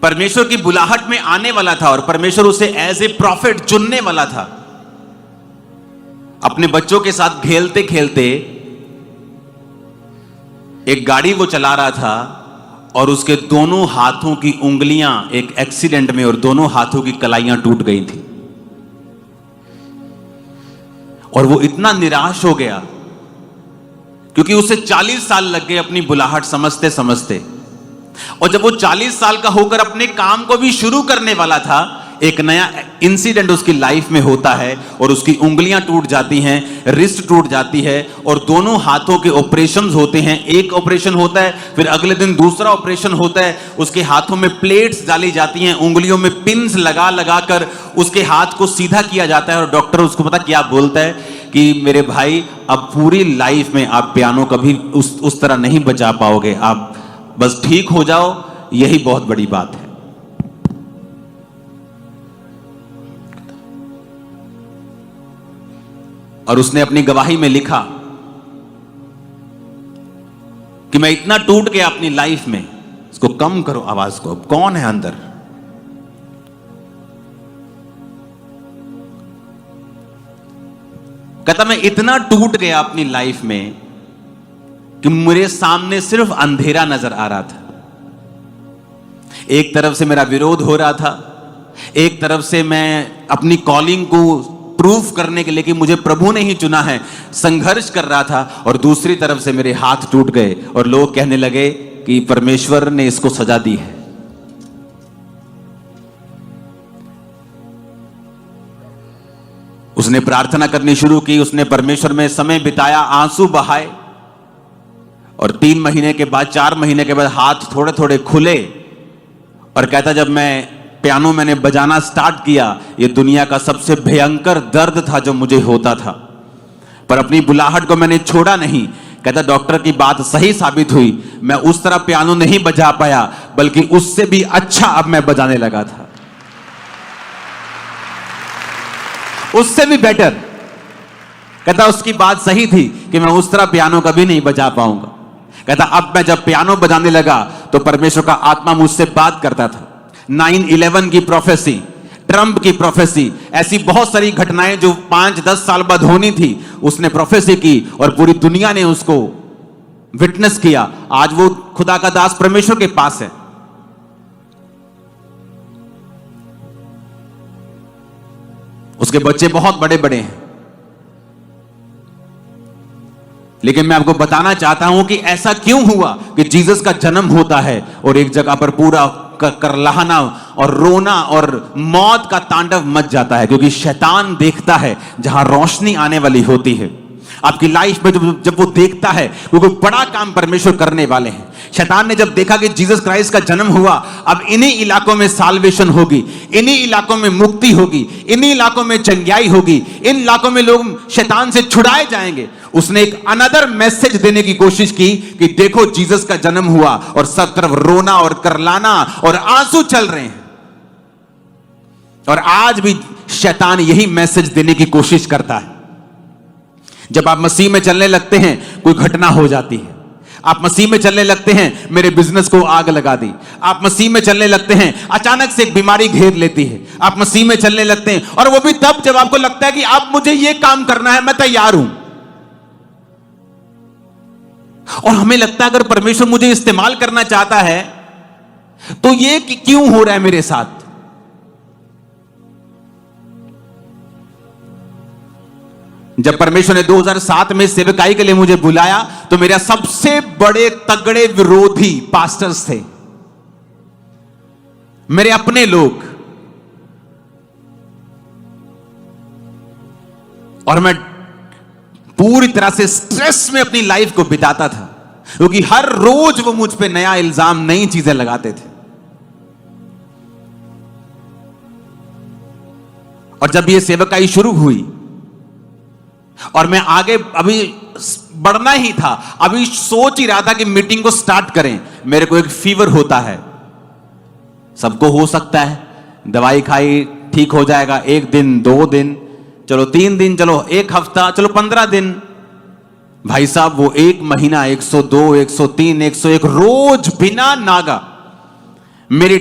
परमेश्वर की बुलाहट में आने वाला था और परमेश्वर उसे एज ए प्रॉफिट चुनने वाला था, अपने बच्चों के साथ खेलते खेलते एक गाड़ी वो चला रहा था और उसके दोनों हाथों की उंगलियां एक एक्सीडेंट में और दोनों हाथों की कलाइयां टूट गई थी। और वो इतना निराश हो गया क्योंकि उसे 40 साल लग गए अपनी बुलाहट समझते समझते। और जब वो 40 साल का होकर अपने काम को भी शुरू करने वाला था, एक नया इंसिडेंट उसकी लाइफ में होता है और उसकी उंगलियां टूट जाती हैं, रिस्ट टूट जाती है और दोनों हाथों के ऑपरेशंस होते हैं। एक ऑपरेशन होता है, फिर अगले दिन दूसरा ऑपरेशन होता है। उसके हाथों में प्लेट्स डाली जाती हैं, उंगलियों में पिन्स लगा लगा कर उसके हाथ को सीधा किया जाता है। और डॉक्टर उसको पता क्या बोलता है कि मेरे भाई, अब पूरी लाइफ में आप पियानो कभी उस तरह नहीं बजा पाओगे, आप बस ठीक हो जाओ, यही बहुत बड़ी बात है। और उसने अपनी गवाही में लिखा कि मैं इतना टूट गया अपनी लाइफ में। इसको कम करो आवाज को। अब कौन है अंदर? कहता मैं इतना टूट गया अपनी लाइफ में कि मेरे सामने सिर्फ अंधेरा नजर आ रहा था। एक तरफ से मेरा विरोध हो रहा था, एक तरफ से मैं अपनी कॉलिंग को प्रूफ करने के लिए कि मुझे प्रभु ने ही चुना है संघर्ष कर रहा था, और दूसरी तरफ से मेरे हाथ टूट गए और लोग कहने लगे कि परमेश्वर ने इसको सजा दी है। उसने प्रार्थना करनी शुरू की, उसने परमेश्वर में समय बिताया, आंसू बहाए, और 3 महीने के बाद 4 महीने के बाद हाथ थोड़े थोड़े खुले, और कहता जब मैं पियानो मैंने बजाना स्टार्ट किया, ये दुनिया का सबसे भयंकर दर्द था जो मुझे होता था, पर अपनी बुलाहट को मैंने छोड़ा नहीं। कहता डॉक्टर की बात सही साबित हुई, मैं उस तरह पियानो नहीं बजा पाया, बल्कि उससे भी अच्छा अब मैं बजाने लगा था, उससे भी बेटर। कहता उसकी बात सही थी कि मैं उस तरह पियानो कभी नहीं बजा पाऊंगा। कहता अब मैं जब पियानो बजाने लगा तो परमेश्वर का आत्मा मुझसे बात करता था। 9/11 की प्रोफेसी, ट्रंप की प्रोफेसी, ऐसी बहुत सारी घटनाएं जो 5-10 साल बाद होनी थी, उसने प्रोफेसी की और पूरी दुनिया ने उसको विटनेस किया। आज वो खुदा का दास परमेश्वर के पास है। उसके बच्चे बहुत बड़े बड़े हैं, लेकिन मैं आपको बताना चाहता हूं कि ऐसा क्यों हुआ कि जीसस का जन्म होता है और एक जगह पर पूरा करलाहना और रोना और मौत का तांडव मच जाता है, क्योंकि शैतान देखता है जहां रोशनी आने वाली होती है। आपकी लाइफ में जब वो देखता है क्योंकि बड़ा काम परमेश्वर करने वाले हैं। शैतान ने जब देखा कि जीसस क्राइस्ट का जन्म हुआ, अब इन्हीं इलाकों में साल्वेशन होगी, इन्हीं इलाकों में मुक्ति होगी, इन्हीं इलाकों में चंगाई होगी, इन इलाकों में लोग शैतान से छुड़ाए जाएंगे, उसने एक अनदर मैसेज देने की कोशिश की कि देखो जीसस का जन्म हुआ और सब तरफ रोना और करलाना और आंसू चल रहे हैं। और आज भी शैतान यही मैसेज देने की कोशिश करता है। जब आप मसीह में चलने लगते हैं कोई घटना हो जाती है, आप मसीह में चलने लगते हैं मेरे बिजनेस को आग लगा दी, आप मसीह में चलने लगते हैं अचानक से एक बीमारी घेर लेती है, आप मसीह में चलने लगते हैं, और वो भी तब जब आपको लगता है कि अब मुझे ये काम करना है, मैं तैयार हूं। और हमें लगता है अगर परमेश्वर मुझे इस्तेमाल करना चाहता है तो ये क्यों हो रहा है मेरे साथ। जब परमेश्वर ने 2007 में सेवकाई के लिए मुझे बुलाया तो मेरे सबसे बड़े तगड़े विरोधी पास्टर्स थे, मेरे अपने लोग, और मैं पूरी तरह से स्ट्रेस में अपनी लाइफ को बिताता था, क्योंकि हर रोज वो मुझ पे नया इल्जाम, नई चीजें लगाते थे। और जब ये सेवकाई शुरू हुई और मैं आगे अभी बढ़ना ही था, अभी सोच ही रहा था कि मीटिंग को स्टार्ट करें, मेरे को एक फीवर होता है, सबको हो सकता है, दवाई खाई ठीक हो जाएगा, 1 दिन 2 दिन, चलो 3 दिन, चलो 1 हफ्ता, चलो 15 दिन। भाई साहब वो 1 महीना 102, 103, 101 रोज बिना नागा मेरी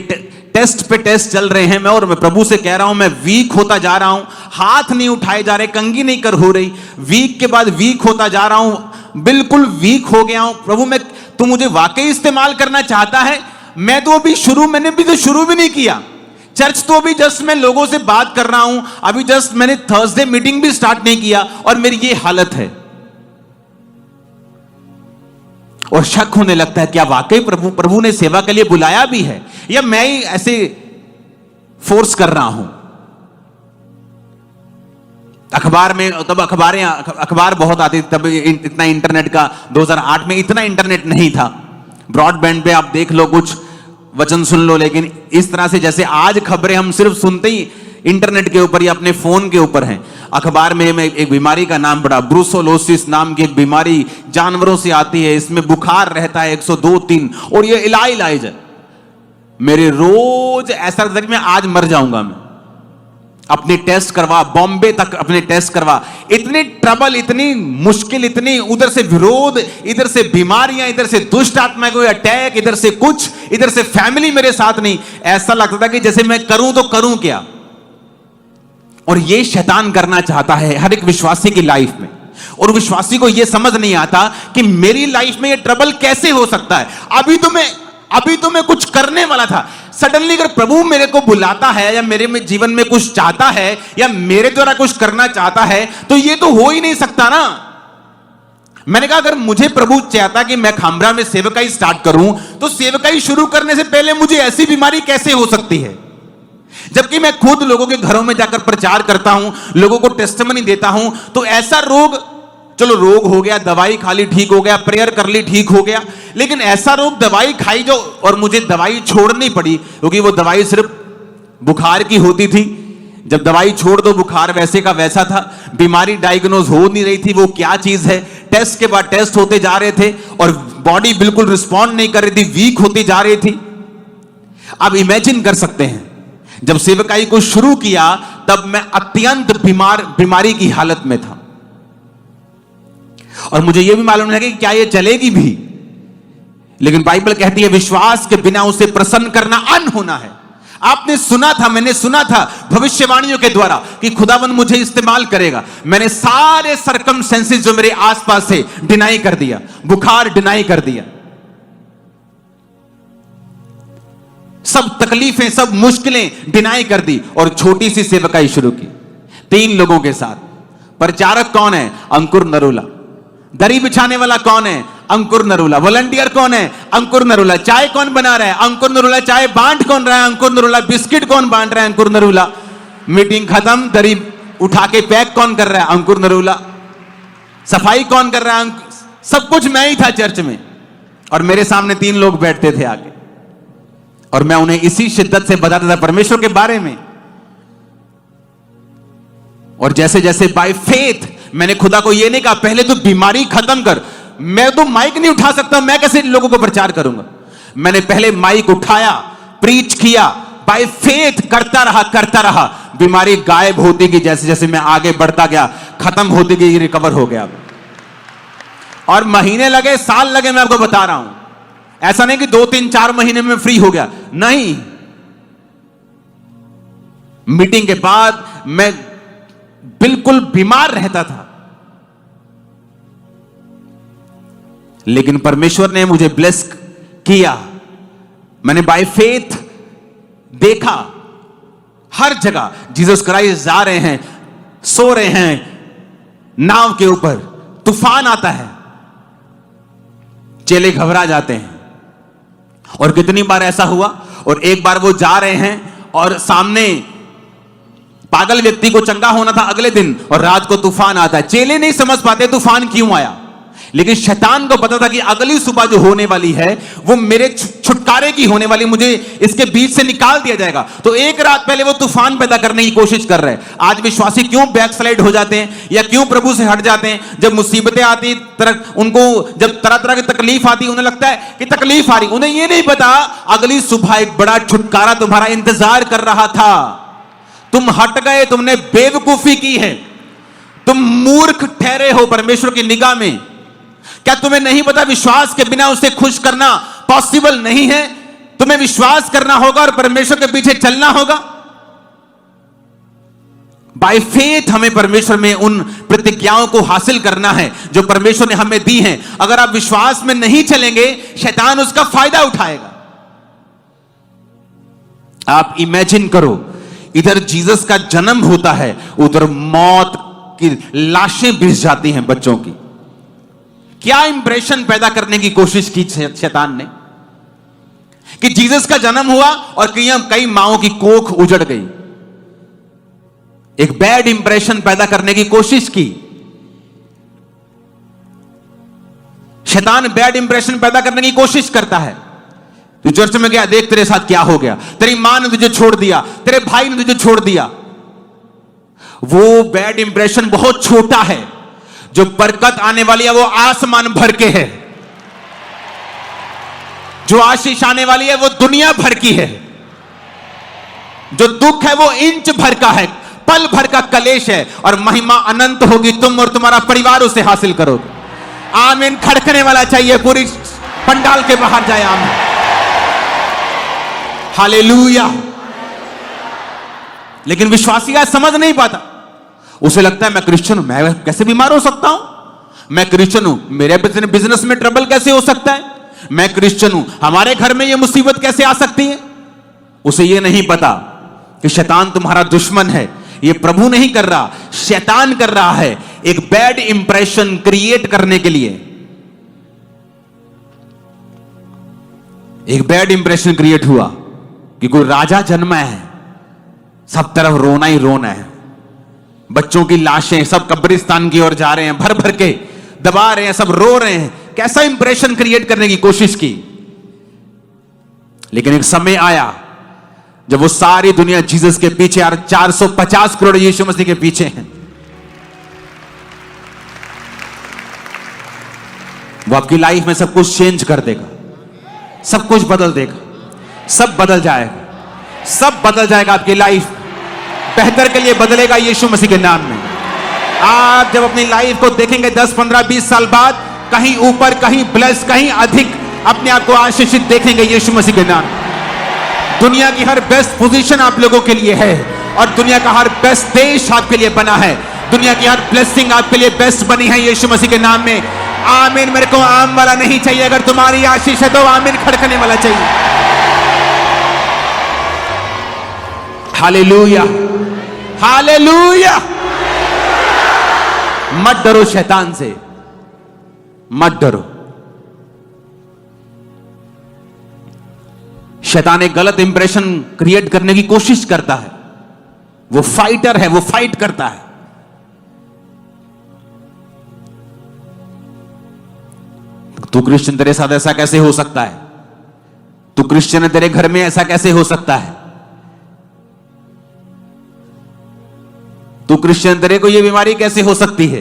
टेस्ट पे टेस्ट चल रहे हैं। मैं प्रभु से कह रहा हूं मैं वीक होता जा रहा हूं, हाथ नहीं उठाए जा रहे, कंघी नहीं कर हो रही, वीक के बाद वीक होता जा रहा हूं, बिल्कुल वीक हो गया हूं। प्रभु मैं, तू मुझे वाकई इस्तेमाल करना चाहता है? मैंने भी शुरू भी नहीं किया चर्च, तो अभी जस्ट मैं लोगों से बात कर रहा हूं, अभी जस्ट मैंने थर्सडे मीटिंग भी स्टार्ट नहीं किया और मेरी ये हालत है। और शक होने लगता है क्या वाकई प्रभु ने सेवा के लिए बुलाया भी है, या मैं ही ऐसे फोर्स कर रहा हूं। अखबार में तब अखबार बहुत आती थी, तब इतना इंटरनेट का 2008 में इतना इंटरनेट नहीं था, ब्रॉडबैंड पे आप देख लो, कुछ वचन सुन लो, लेकिन इस तरह से जैसे आज खबरें हम सिर्फ सुनते ही इंटरनेट के ऊपर या अपने फोन के ऊपर हैं। अखबार में एक बीमारी का नाम पढ़ा, ब्रूसोलोसिस नाम की एक बीमारी जानवरों से आती है, इसमें बुखार रहता है 102-3 और ये इलाज है। मेरे रोज ऐसा लगता है कि मैं आज मर जाऊंगा। मैं अपने टेस्ट करवा, बॉम्बे तक अपने टेस्ट करवा, इतनी ट्रबल, इतनी मुश्किल, इतनी उधर से विरोध, इधर से बीमारियां, इधर से दुष्ट आत्मा कोई अटैक, इधर से कुछ, इधर से फैमिली मेरे साथ नहीं। ऐसा लगता था कि जैसे मैं करूं तो करूं क्या। और ये शैतान करना चाहता है हर एक विश्वासी की लाइफ में। और विश्वासी को यह समझ नहीं आता कि मेरी लाइफ में यह ट्रबल कैसे हो सकता है। अभी तो मैं कुछ करने वाला था, सडनली अगर प्रभु मेरे को बुलाता है या मेरे में जीवन में कुछ चाहता है या मेरे द्वारा कुछ करना चाहता है, तो ये तो हो ही नहीं सकता ना। मैंने कहा अगर मुझे प्रभु चाहता कि मैं खामरा में सेवकाई स्टार्ट करूं, तो सेवकाई शुरू करने से पहले मुझे ऐसी बीमारी कैसे हो सकती है, जबकि मैं खुद लोगों के घरों में जाकर प्रचार करता हूं, लोगों को टेस्टिमनी देता हूं। तो ऐसा रोग, चलो रोग हो गया, दवाई खा ली ठीक हो गया, प्रेयर कर ली ठीक हो गया, लेकिन ऐसा रोग दवाई खाई जो और मुझे दवाई छोड़नी पड़ी, क्योंकि वो दवाई सिर्फ बुखार की होती थी। जब दवाई छोड़ दो बुखार वैसे का वैसा था, बीमारी डायग्नोज हो नहीं रही थी वो क्या चीज है। टेस्ट के बाद टेस्ट होते जा रहे थे और बॉडी बिल्कुल रिस्पॉन्ड नहीं कर रही थी, वीक होती जा रही थी। अब इमेजिन कर सकते हैं जब सेवकाई को शुरू किया तब मैं अत्यंत बीमारी की हालत में था और मुझे यह भी मालूम नहीं कि क्या यह चलेगी भी, लेकिन बाइबल कहती है विश्वास के बिना उसे प्रसन्न करना अनहोना है। आपने सुना था, मैंने सुना था भविष्यवाणियों के द्वारा कि खुदावन मुझे इस्तेमाल करेगा। मैंने सारे सरकमस्टेंसेस जो मेरे आसपास थे डिनाई कर दिया, बुखार डिनाई कर दिया, सब तकलीफें सब मुश्किलें डिनाई कर दी और छोटी सी सेवकाई शुरू की 3 लोगों के साथ। प्रचारक कौन है? अंकुर नरूला। दरी बिछाने वाला कौन है? अंकुर नरूला। वॉलंटियर कौन है? अंकुर नरूला। चाय कौन बना रहा है? अंकुर नरूला। चाय बांट कौन रहा है? अंकुर नरूला। बिस्किट कौन बांट रहा है? अंकुर नरूला। मीटिंग खत्म, दरी उठा के पैक कौन कर रहा है? अंकुर नरूला। सफाई कौन कर रहा है? सब कुछ मैं ही था चर्च में और मेरे सामने 3 लोग बैठते थे आगे और मैं उन्हें इसी शिद्दत से बताता था परमेश्वर के बारे में। और जैसे जैसे बाय फेथ मैंने खुदा को यह नहीं कहा पहले तो बीमारी खत्म कर, मैं तो माइक नहीं उठा सकता, मैं कैसे लोगों को प्रचार करूंगा। मैंने पहले माइक उठाया, प्रीच किया, बाय फेथ करता रहा, बीमारी गायब होती गई। जैसे जैसे मैं आगे बढ़ता गया खत्म होती गई, रिकवर हो गया। और महीने लगे, साल लगे, मैं आपको बता रहा हूं। ऐसा नहीं कि 2, 3, 4 महीने में फ्री हो गया, नहीं। मीटिंग के बाद मैं बिल्कुल बीमार रहता था, लेकिन परमेश्वर ने मुझे ब्लेस किया। मैंने बाय फेथ देखा हर जगह जीसस क्राइस्ट जा रहे हैं, सो रहे हैं नाव के ऊपर, तूफान आता है, चेले घबरा जाते हैं। और कितनी बार ऐसा हुआ। और एक बार वो जा रहे हैं और सामने पागल व्यक्ति को चंगा होना था अगले दिन और रात को तूफान आता है। चेले नहीं समझ पाते तूफान क्यों आया, लेकिन शैतान को पता था कि अगली सुबह जो होने वाली है वो मेरे छुटकारे की होने वाली, मुझे इसके बीच से निकाल दिया जाएगा। तो एक रात पहले वो तूफान पैदा करने की कोशिश कर रहे हैं। आज विश्वासी क्यों बैकस्लाइड हो जाते हैं या क्यों प्रभु से हट जाते हैं? जब मुसीबतें आती, उनको जब तरह तरह की तकलीफ आती, उन्हें लगता है कि तकलीफ आ रही, उन्हें ये नहीं पता अगली सुबह एक बड़ा छुटकारा तुम्हारा इंतजार कर रहा था। तुम हट गए, तुमने बेवकूफी की है, तुम मूर्ख ठहरे हो परमेश्वर की निगाह में। क्या तुम्हें नहीं पता विश्वास के बिना उसे खुश करना पॉसिबल नहीं है? तुम्हें विश्वास करना होगा और परमेश्वर के पीछे चलना होगा। बाय फेथ हमें परमेश्वर में उन प्रतिज्ञाओं को हासिल करना है जो परमेश्वर ने हमें दी हैं। अगर आप विश्वास में नहीं चलेंगे, शैतान उसका फायदा उठाएगा। आप इमेजिन करो, इधर जीसस का जन्म होता है, उधर मौत की लाशें बिछ जाती हैं बच्चों की। क्या इंप्रेशन पैदा करने की कोशिश की शैतान ने कि जीसस का जन्म हुआ और कई माओं की कोख उजड़ गई। एक बैड इंप्रेशन पैदा करने की कोशिश की। शैतान बैड इंप्रेशन पैदा करने की कोशिश करता है। तू चर्च में गया, देख तेरे साथ क्या हो गया, तेरी मां ने तुझे छोड़ दिया, तेरे भाई ने तुझे छोड़ दिया। वो बैड इंप्रेशन बहुत छोटा है, जो बरकत आने वाली है वो आसमान भर के है, जो आशीष आने वाली है वो दुनिया भर की है, जो दुख है वो इंच भर का है, पल भर का कलेश है, और महिमा अनंत होगी। तुम और तुम्हारा परिवार उसे हासिल करोगे। आमीन खड़कने वाला चाहिए, पूरी पंडाल के बाहर जाए आमीन। हालेलुया। लेकिन विश्वासी आज समझ नहीं पाता, उसे लगता है मैं क्रिश्चियन हूं, मैं कैसे बीमार हो सकता हूं? मैं क्रिश्चियन हूं, मेरे बिजनेस में ट्रबल कैसे हो सकता है? मैं क्रिश्चियन हूं, हमारे घर में यह मुसीबत कैसे आ सकती है? उसे यह नहीं पता कि शैतान तुम्हारा दुश्मन है। यह प्रभु नहीं कर रहा, शैतान कर रहा है, एक बैड इंप्रेशन क्रिएट करने के लिए। एक बैड इंप्रेशन क्रिएट हुआ कि कोई राजा जन्मा है, सब तरफ रोना ही रोना है, बच्चों की लाशें सब कब्रिस्तान की ओर जा रहे हैं, भर भर के दबा रहे हैं, सब रो रहे हैं। कैसा इंप्रेशन क्रिएट करने की कोशिश की। लेकिन एक समय आया जब वो सारी दुनिया जीसस के पीछे, यार 450 करोड़ यीशु मसीह के पीछे हैं। वो आपकी लाइफ में सब कुछ चेंज कर देगा, सब कुछ बदल देगा, सब बदल जाएगा, सब बदल जाएगा। आपकी लाइफ बेहतर के लिए बदलेगा यीशु मसीह के नाम में। आप जब अपनी लाइफ को देखेंगे 10, 15, 20 साल बाद, कहीं ऊपर, कहीं ब्लेस, कहीं अधिक अपने आप को आशीषित देखेंगे यीशु मसीह के नाम। दुनिया की हर बेस्ट पोजीशन आप लोगों के लिए है और दुनिया का हर बेस्ट देश आपके लिए बना है। दुनिया की हर ब्लेसिंग आपके लिए बेस्ट बनी है यीशु मसीह के नाम में। आमीन। मेरे को आम वाला नहीं चाहिए, अगर तुम्हारी आशीष है तो आमीन खड़कने वाला चाहिए। Hallelujah, hallelujah. मत डरो शैतान से, मत डरो। शैतान एक गलत इंप्रेशन क्रिएट करने की कोशिश करता है। वो फाइटर है, वो फाइट करता है। तू क्रिश्चियन, तेरे साथ ऐसा कैसे हो सकता है? तू क्रिश्चियन है, तेरे घर में ऐसा कैसे हो सकता है? तू क्रिश्चियन, तेरे को यह बीमारी कैसे हो सकती है?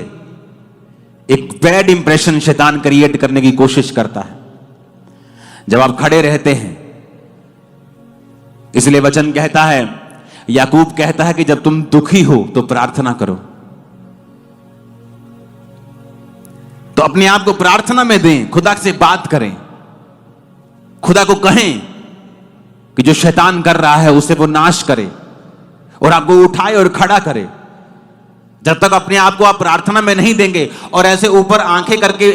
एक बैड इंप्रेशन शैतान क्रिएट करने की कोशिश करता है जब आप खड़े रहते हैं। इसलिए वचन कहता है, याकूब कहता है कि जब तुम दुखी हो तो प्रार्थना करो। तो अपने आप को प्रार्थना में दें, खुदा से बात करें, खुदा को कहें कि जो शैतान कर रहा है उसे वो नाश करे और आपको उठाए और खड़ा करे। जब तक अपने आप को आप प्रार्थना में नहीं देंगे और ऐसे ऊपर आंखें करके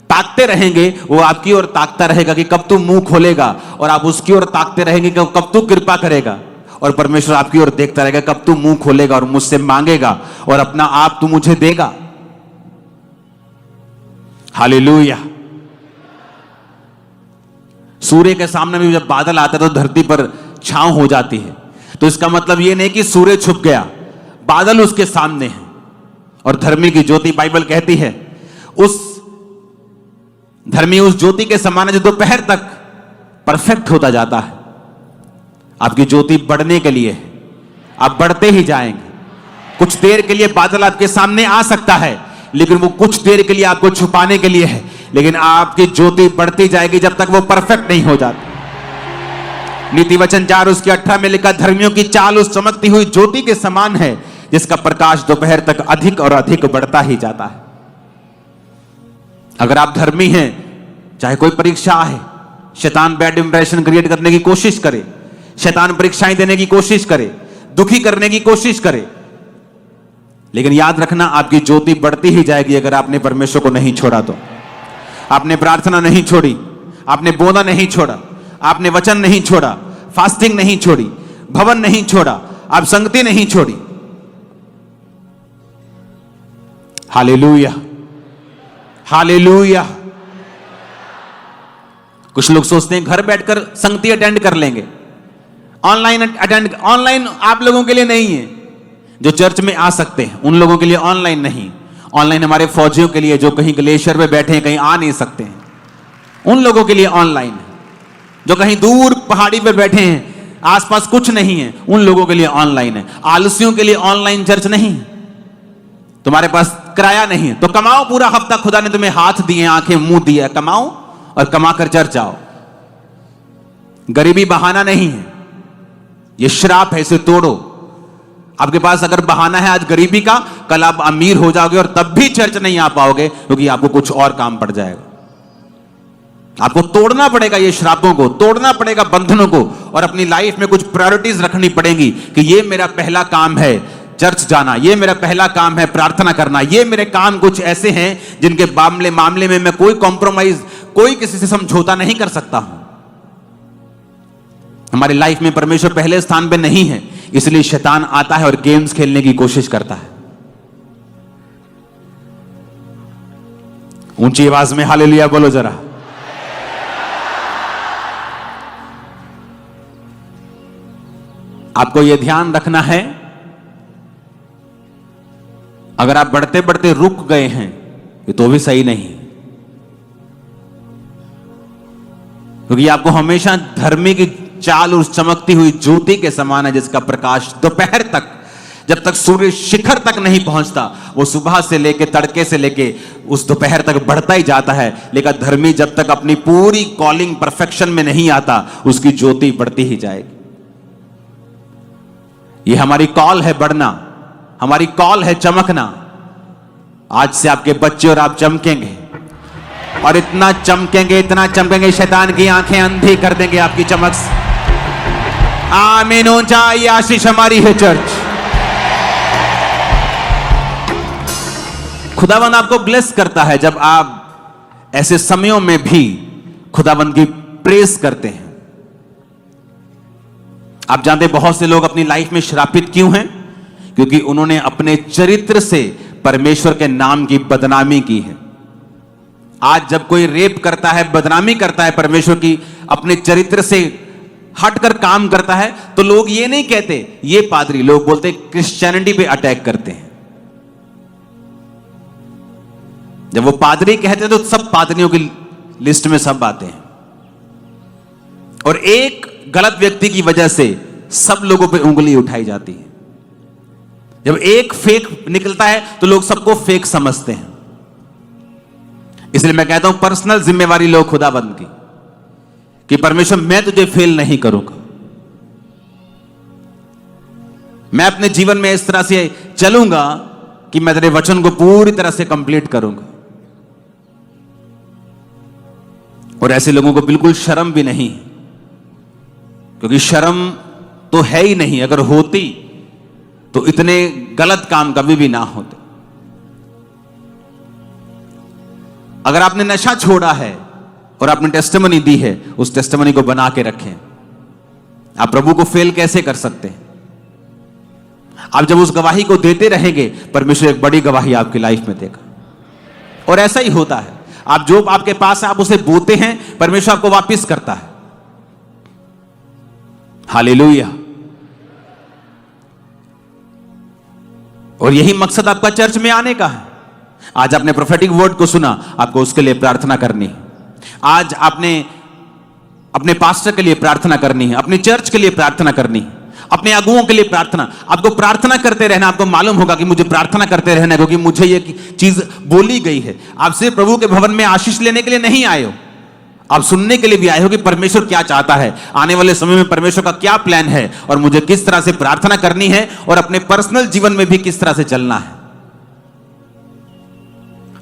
ताकते रहेंगे, वो आपकी ओर ताकता रहेगा कि कब तू मुंह खोलेगा, और आप उसकी ओर ताकते रहेंगे कि कब तू कृपा करेगा, और परमेश्वर आपकी ओर देखता रहेगा कब तू मुंह खोलेगा और मुझसे मांगेगा और अपना आप तू मुझे देगा। हालेलुया। सूर्य के सामने भी जब बादल आता है तो धरती पर छांव हो जाती है। तो इसका मतलब यह नहीं कि सूर्य छुप गया, बादल उसके सामने है। और धर्मी की ज्योति, बाइबल कहती है, उस धर्मी उस ज्योति के समान है जो दोपहर तक परफेक्ट होता जाता है। आपकी ज्योति बढ़ने के लिए, आप बढ़ते ही जाएंगे। कुछ देर के लिए बादल आपके सामने आ सकता है, लेकिन वो कुछ देर के लिए आपको छुपाने के लिए है। लेकिन आपकी ज्योति बढ़ती जाएगी जब तक वो परफेक्ट नहीं हो जाती। नीति वचन 4 उसके 18 में लिखा, धर्मियों की चाल उस चमकती हुई ज्योति के समान है जिसका प्रकाश दोपहर तक अधिक और अधिक बढ़ता ही जाता है। अगर आप धर्मी हैं, चाहे कोई परीक्षा आए, शैतान बैड इंप्रेशन क्रिएट करने की कोशिश करे, शैतान परीक्षाएं देने की कोशिश करे, दुखी करने की कोशिश करे, लेकिन याद रखना आपकी ज्योति बढ़ती ही जाएगी अगर आपने परमेश्वर को नहीं छोड़ा तो। आपने प्रार्थना नहीं छोड़ी, आपने बोना नहीं छोड़ा, आपने वचन नहीं छोड़ा, फास्टिंग नहीं छोड़ी, भवन नहीं छोड़ा, आप संगति नहीं छोड़ी। Hallelujah, hallelujah. कुछ लोग सोचते हैं घर बैठकर संगति अटेंड कर लेंगे, ऑनलाइन अटेंड, ऑनलाइन आप लोगों के लिए नहीं है। जो चर्च में आ सकते हैं उन लोगों के लिए ऑनलाइन नहीं। ऑनलाइन हमारे फौजियों के लिए जो कहीं ग्लेशियर पे बैठे हैं, कहीं आ नहीं सकते हैं, उन लोगों के लिए ऑनलाइन है। जो कहीं दूर पहाड़ी पे बैठे हैं, आसपास कुछ नहीं है, उन लोगों के लिए ऑनलाइन है। आलसियों के लिए ऑनलाइन चर्च नहीं है। तुम्हारे पास किराया नहीं है तो कमाओ, पूरा हफ्ता खुदा ने तुम्हें हाथ दिए, आंखें मुंह दिया, कमाओ और कमाकर चर्च आओ। गरीबी बहाना नहीं है, यह श्राप है, इसे तोड़ो। आपके पास अगर बहाना है आज गरीबी का, कल आप अमीर हो जाओगे और तब भी चर्च नहीं आ पाओगे, क्योंकि आपको कुछ और काम पड़ जाएगा। आपको तोड़ना पड़ेगा, ये श्रापों को तोड़ना पड़ेगा, बंधनों को, और अपनी लाइफ में कुछ प्रायोरिटीज रखनी पड़ेंगी कि ये मेरा पहला काम है, चर्च जाना, ये मेरा पहला काम है, प्रार्थना करना, ये मेरे काम कुछ ऐसे हैं जिनके मामले में मैं कोई कॉम्प्रोमाइज, कोई किसी से समझौता नहीं कर सकता हूं। हमारी लाइफ में परमेश्वर पहले स्थान पे नहीं है, इसलिए शैतान आता है और गेम्स खेलने की कोशिश करता है। ऊंची आवाज में हालेलुया बोलो जरा। आपको यह ध्यान रखना है, अगर आप बढ़ते बढ़ते रुक गए हैं ये तो भी सही नहीं, क्योंकि आपको हमेशा धर्मी की चाल उस चमकती हुई ज्योति के समान है जिसका प्रकाश दोपहर तक, जब तक सूर्य शिखर तक नहीं पहुंचता, वो सुबह से लेके तड़के से लेके उस दोपहर तक बढ़ता ही जाता है। लेकिन धर्मी जब तक अपनी पूरी कॉलिंग परफेक्शन में नहीं आता, उसकी ज्योति बढ़ती ही जाएगी। ये हमारी कॉल है बढ़ना, हमारी कॉल है चमकना। आज से आपके बच्चे और आप चमकेंगे, और इतना चमकेंगे शैतान की आंखें अंधी कर देंगे आपकी चमक से। आमीन। ऊंचा ये आशीष हमारी है चर्च। खुदावंद आपको ब्लेस करता है जब आप ऐसे समयों में भी खुदावंद की प्रेज करते हैं। आप जानते हैं बहुत से लोग अपनी लाइफ में श्रापित क्यों हैं? क्योंकि उन्होंने अपने चरित्र से परमेश्वर के नाम की बदनामी की है। आज जब कोई रेप करता है, बदनामी करता है परमेश्वर की, अपने चरित्र से हटकर काम करता है, तो लोग ये नहीं कहते ये पादरी, लोग बोलते क्रिश्चियनिटी पे अटैक करते हैं। जब वो पादरी कहते हैं तो सब पादरियों की लिस्ट में सब आते हैं, और एक गलत व्यक्ति की वजह से सब लोगों पे उंगली उठाई जाती है। जब एक फेक निकलता है तो लोग सबको फेक समझते हैं। इसलिए मैं कहता हूं पर्सनल जिम्मेवारी लो खुदाबंद की, कि परमेश्वर मैं तुझे फेल नहीं करूंगा। मैं अपने जीवन में इस तरह से चलूंगा कि मैं तेरे वचन को पूरी तरह से कंप्लीट करूंगा। और ऐसे लोगों को बिल्कुल शर्म भी नहीं, क्योंकि शर्म तो है ही नहीं। अगर होती तो इतने गलत काम कभी भी ना होते। अगर आपने नशा छोड़ा है और आपने टेस्टिमनी दी है, उस टेस्टिमनी को बना के रखें। आप प्रभु को फेल कैसे कर सकते हैं? आप जब उस गवाही को देते रहेंगे, परमेश्वर एक बड़ी गवाही आपकी लाइफ में देगा। और ऐसा ही होता है, आप जो आपके पास है आप उसे बोते हैं, परमेश्वर आपको वापस करता है। हालेलुया। और यही मकसद आपका चर्च में आने का है। आज आपने प्रोफेटिक वर्ड को सुना, आपको उसके लिए प्रार्थना करनी है। आज आपने अपने पास्टर के लिए प्रार्थना करनी है, अपनी चर्च के लिए प्रार्थना करनी है, अपने अगुओं के लिए प्रार्थना। आपको प्रार्थना करते रहना। आपको मालूम होगा कि मुझे प्रार्थना करते रहना, क्योंकि मुझे ये चीज बोली गई है। आप सिर्फ प्रभु के भवन में आशीष लेने के लिए नहीं आए हो, आप सुनने के लिए भी आए हो कि परमेश्वर क्या चाहता है, आने वाले समय में परमेश्वर का क्या प्लान है, और मुझे किस तरह से प्रार्थना करनी है, और अपने पर्सनल जीवन में भी किस तरह से चलना है।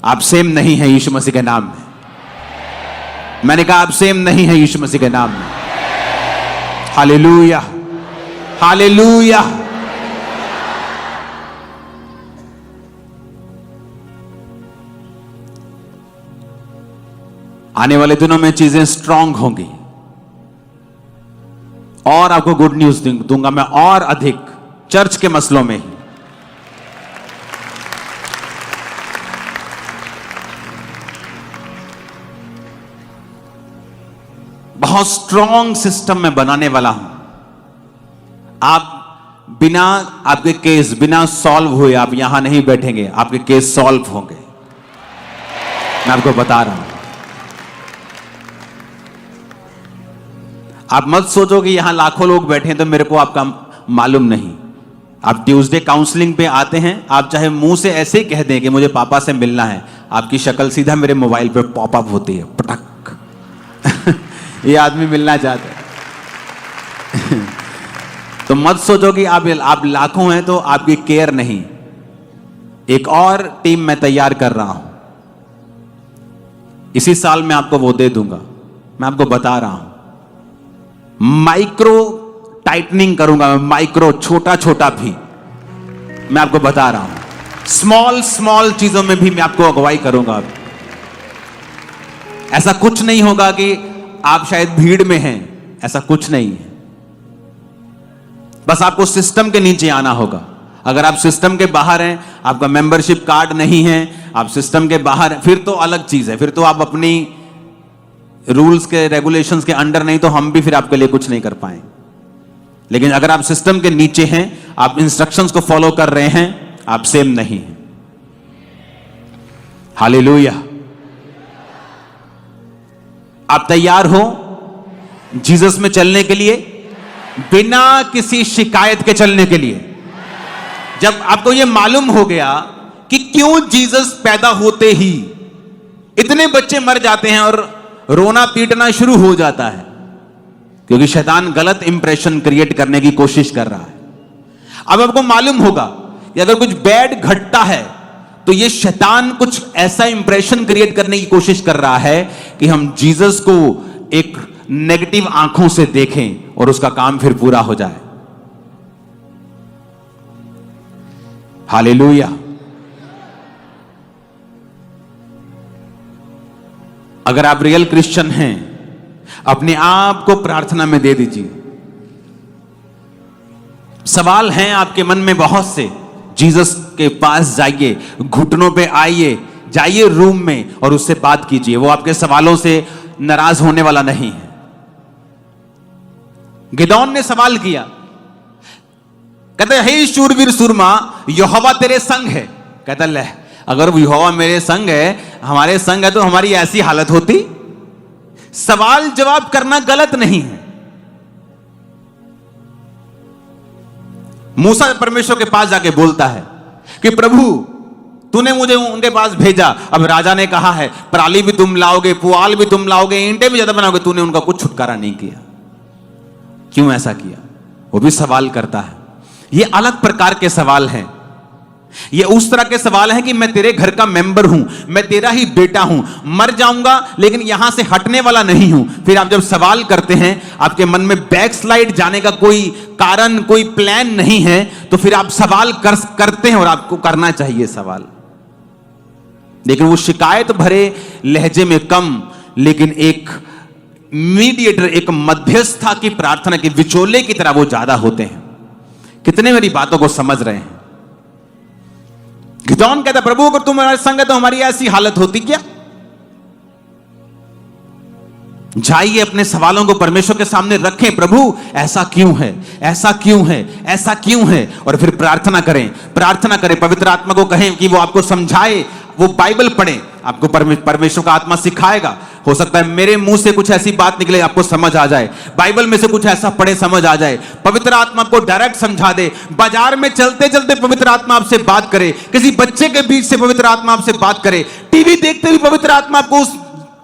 आप सेम नहीं है यीशु मसीह के नाम में। मैंने कहा आप सेम नहीं है यीशु मसीह के नाम में। Hallelujah, hallelujah. आने वाले दिनों में चीजें स्ट्रांग होंगी, और आपको गुड न्यूज दूंगा मैं, और अधिक चर्च के मसलों में ही। बहुत स्ट्रांग सिस्टम में बनाने वाला हूं। आप बिना आपके केस बिना सॉल्व हुए आप यहां नहीं बैठेंगे, आपके केस सॉल्व होंगे। मैं आपको बता रहा हूं। आप मत सोचो कि यहां लाखों लोग बैठे हैं तो मेरे को आपका मालूम नहीं। आप ट्यूसडे काउंसलिंग पे आते हैं, आप चाहे मुंह से ऐसे ही कह दें कि मुझे पापा से मिलना है, आपकी शक्ल सीधा मेरे मोबाइल पे पॉपअप होती है, पटक। ये आदमी मिलना चाहते हैं। तो मत सोचो कि आप लाखों हैं तो आपकी केयर नहीं। एक और टीम मैं तैयार कर रहा हूं, इसी साल मैं आपको वो दे दूंगा। मैं आपको बता रहा हूं, माइक्रो टाइटनिंग करूंगा मैं, माइक्रो, छोटा छोटा भी। मैं आपको बता रहा हूं, स्मॉल स्मॉल चीजों में भी मैं आपको अगुवाई करूंगा। ऐसा कुछ नहीं होगा कि आप शायद भीड़ में हैं, ऐसा कुछ नहीं है। बस आपको सिस्टम के नीचे आना होगा। अगर आप सिस्टम के बाहर हैं, आपका मेंबरशिप कार्ड नहीं है, आप सिस्टम के बाहर हैं, फिर तो अलग चीज है। फिर तो आप अपनी रूल्स के रेगुलेशंस के अंडर नहीं, तो हम भी फिर आपके लिए कुछ नहीं कर पाए। लेकिन अगर आप सिस्टम के नीचे हैं, आप इंस्ट्रक्शंस को फॉलो कर रहे हैं, आप सेम नहीं हैं। हालेलुया। आप तैयार हो जीसस में चलने के लिए, बिना किसी शिकायत के चलने के लिए? जब आपको यह मालूम हो गया कि क्यों जीसस पैदा होते ही इतने बच्चे मर जाते हैं और रोना पीटना शुरू हो जाता है, क्योंकि शैतान गलत इंप्रेशन क्रिएट करने की कोशिश कर रहा है। अब आपको मालूम होगा कि अगर कुछ बैड घटता है तो यह शैतान कुछ ऐसा इंप्रेशन क्रिएट करने की कोशिश कर रहा है कि हम जीसस को एक नेगेटिव आंखों से देखें और उसका काम फिर पूरा हो जाए। हालेलुया। अगर आप रियल क्रिश्चियन हैं, अपने आप को प्रार्थना में दे दीजिए। सवाल हैं आपके मन में बहुत से, जीसस के पास जाइए, घुटनों पे आइए, जाइए रूम में और उससे बात कीजिए। वो आपके सवालों से नाराज होने वाला नहीं है। गिदौन ने सवाल किया, कहते हे शूरवीर सूरमा, यहोवा तेरे संग है। कहता ले, अगर यहोवा मेरे संग है, हमारे संग है, तो हमारी ऐसी हालत होती। सवाल जवाब करना गलत नहीं है। मूसा परमेश्वर के पास जाके बोलता है कि प्रभु तूने मुझे उनके पास भेजा, अब राजा ने कहा है पराली भी तुम लाओगे, पुआल भी तुम लाओगे, ईंटें भी ज्यादा बनाओगे, तूने उनका कुछ छुटकारा नहीं किया। क्यों ऐसा किया? वो भी सवाल करता है। ये अलग प्रकार के सवाल हैं। ये उस तरह के सवाल हैं कि मैं तेरे घर का मेंबर हूं, मैं तेरा ही बेटा हूं, मर जाऊंगा लेकिन यहां से हटने वाला नहीं हूं। फिर आप जब सवाल करते हैं, आपके मन में बैकस्लाइड जाने का कोई कारण, कोई प्लान नहीं है, तो फिर आप सवाल करते हैं और आपको करना चाहिए सवाल। लेकिन वो शिकायत भरे लहजे में कम, लेकिन एक मीडिएटर, एक मध्यस्थता की प्रार्थना के विचोले की तरह वो ज्यादा होते हैं। कितने मेरी बातों को समझ रहे हैं? गिदौन कहता, प्रभु अगर तुम हमारे संग है तो हमारी ऐसी हालत होती क्या? जाइए अपने सवालों को परमेश्वर के सामने रखें। प्रभु ऐसा क्यों है, ऐसा क्यों है, ऐसा क्यों है? और फिर प्रार्थना करें, प्रार्थना करें। पवित्र आत्मा को कहें कि वो आपको समझाए। वो बाइबल पढ़ें, आपको परमेश्वर का आत्मा सिखाएगा। हो सकता है मेरे मुंह से कुछ ऐसी बात निकले आपको समझ आ जाए, बाइबल में से कुछ ऐसा पढ़े समझ आ जाए। पवित्र आत्मा आपको डायरेक्ट समझा दे। बाजार में चलते चलते पवित्र आत्मा आपसे बात करे, किसी बच्चे के बीच से पवित्र आत्मा आपसे बात करे, टीवी देखते हुए पवित्र आत्मा आपको उस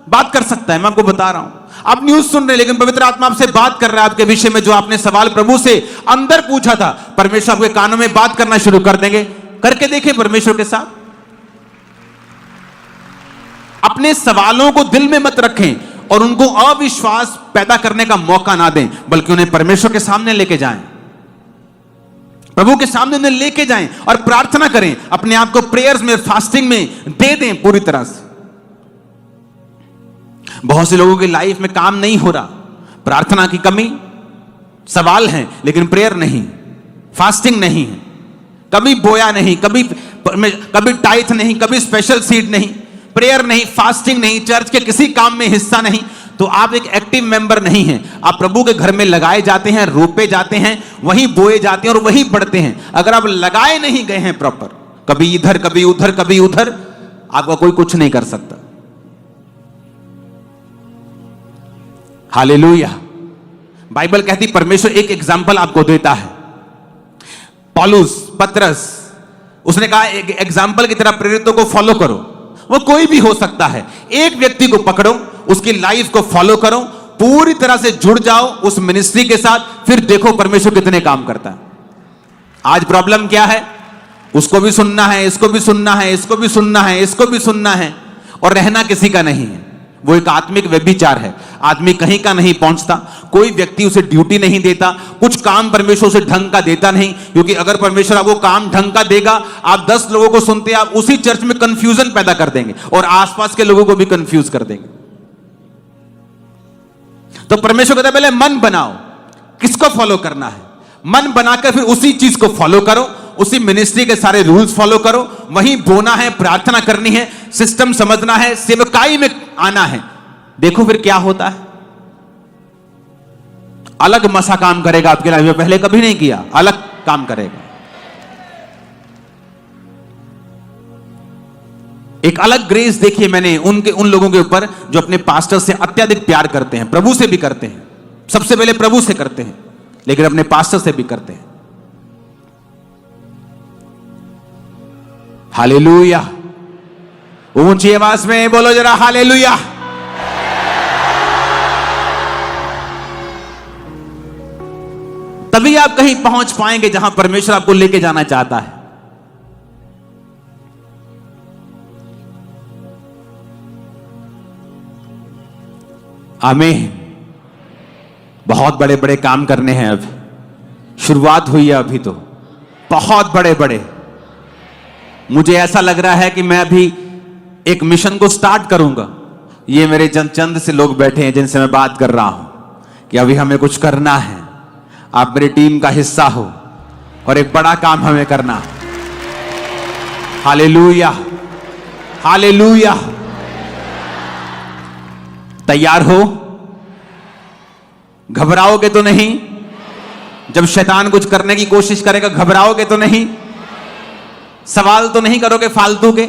बात कर सकता है। मैं आपको बता रहा हूं, आप न्यूज सुन रहे, लेकिन पवित्र आत्मा आपसे बात कर रहा है आपके विषय में। जो आपने सवाल प्रभु से अंदर पूछा था, परमेश्वर आपके कानों में बात करना शुरू कर देंगे। करके देखें परमेश्वर के साथ। अपने सवालों को दिल में मत रखें और उनको अविश्वास पैदा करने का मौका ना दें, बल्कि उन्हें परमेश्वर के सामने लेके जाएं, प्रभु के सामने उन्हें लेके जाएं और प्रार्थना करें। अपने आप को प्रेयर्स में, फास्टिंग में दे दें पूरी तरह से। बहुत से लोगों की लाइफ में काम नहीं हो रहा, प्रार्थना की कमी, सवाल हैं लेकिन प्रेयर नहीं, फास्टिंग नहीं है, कभी बोया नहीं, कभी टाइथ नहीं, कभी स्पेशल सीड नहीं, प्रेयर नहीं, फास्टिंग नहीं, चर्च के किसी काम में हिस्सा नहीं, तो आप एक एक्टिव मेंबर नहीं हैं। आप प्रभु के घर में लगाए जाते हैं, रोपे जाते हैं, वहीं बोए जाते हैं और वहीं बढ़ते हैं। अगर आप लगाए नहीं गए हैं प्रॉपर, कभी इधर कभी उधर कभी उधर, आपका कोई कुछ नहीं कर सकता। हालेलुया। बाइबल कहती, परमेश्वर एक एग्जाम्पल आपको देता है। पौलुस, पतरस, उसने कहा एक एग्जाम्पल की तरह प्रेरितों को फॉलो करो। वो कोई भी हो सकता है। एक व्यक्ति को पकड़ो, उसकी लाइफ को फॉलो करो, पूरी तरह से जुड़ जाओ उस मिनिस्ट्री के साथ, फिर देखो परमेश्वर कितने काम करता है। आज प्रॉब्लम क्या है? उसको भी सुनना है, इसको भी सुनना है, इसको भी सुनना है, इसको भी सुनना है, और रहना किसी का नहीं है। वो एक आत्मिक व्यभिचार है। आदमी कहीं का नहीं पहुंचता, कोई व्यक्ति उसे ड्यूटी नहीं देता, कुछ काम परमेश्वर उसे ढंग का देता नहीं, क्योंकि अगर परमेश्वर आपको काम ढंग का देगा, आप 10 लोगों को सुनते हैं, आप उसी चर्च में कंफ्यूजन पैदा कर देंगे और आसपास के लोगों को भी कंफ्यूज कर देंगे। तो परमेश्वर कहता है पहले मन बनाओ, किसको फॉलो करना है, मन बनाकर फिर उसी चीज को फॉलो करो, उसी मिनिस्ट्री के सारे रूल्स फॉलो करो, वहीं बोना है, प्रार्थना करनी है, सिस्टम समझना है, सेवकाई में आना है। देखो फिर क्या होता है। अलग मसा काम करेगा आपके लाइफ में, पहले कभी नहीं किया, अलग काम करेगा। एक अलग ग्रेस देखिए मैंने उन लोगों के ऊपर जो अपने पास्टर से अत्यधिक प्यार करते हैं, प्रभु से भी करते हैं, सबसे पहले प्रभु से करते हैं, लेकिन अपने पास्टर से भी करते हैं। हालेलुया, ऊंची आवाज में बोलो जरा हालेलुया। तभी आप कहीं पहुंच पाएंगे जहां परमेश्वर आपको लेके जाना चाहता है। आमीन। बहुत बड़े बड़े काम करने हैं, अभी शुरुआत हुई है, अभी तो बहुत बड़े बड़े। मुझे ऐसा लग रहा है कि मैं अभी एक मिशन को स्टार्ट करूंगा। ये मेरे चंद से लोग बैठे हैं जिनसे मैं बात कर रहा हूं कि अभी हमें कुछ करना है, आप मेरी टीम का हिस्सा हो और एक बड़ा काम हमें करना। Hallelujah, hallelujah. तैयार हो? घबराओगे तो नहीं? जब शैतान कुछ करने की कोशिश करेगा घबराओगे तो नहीं? सवाल तो नहीं करोगे फालतू के?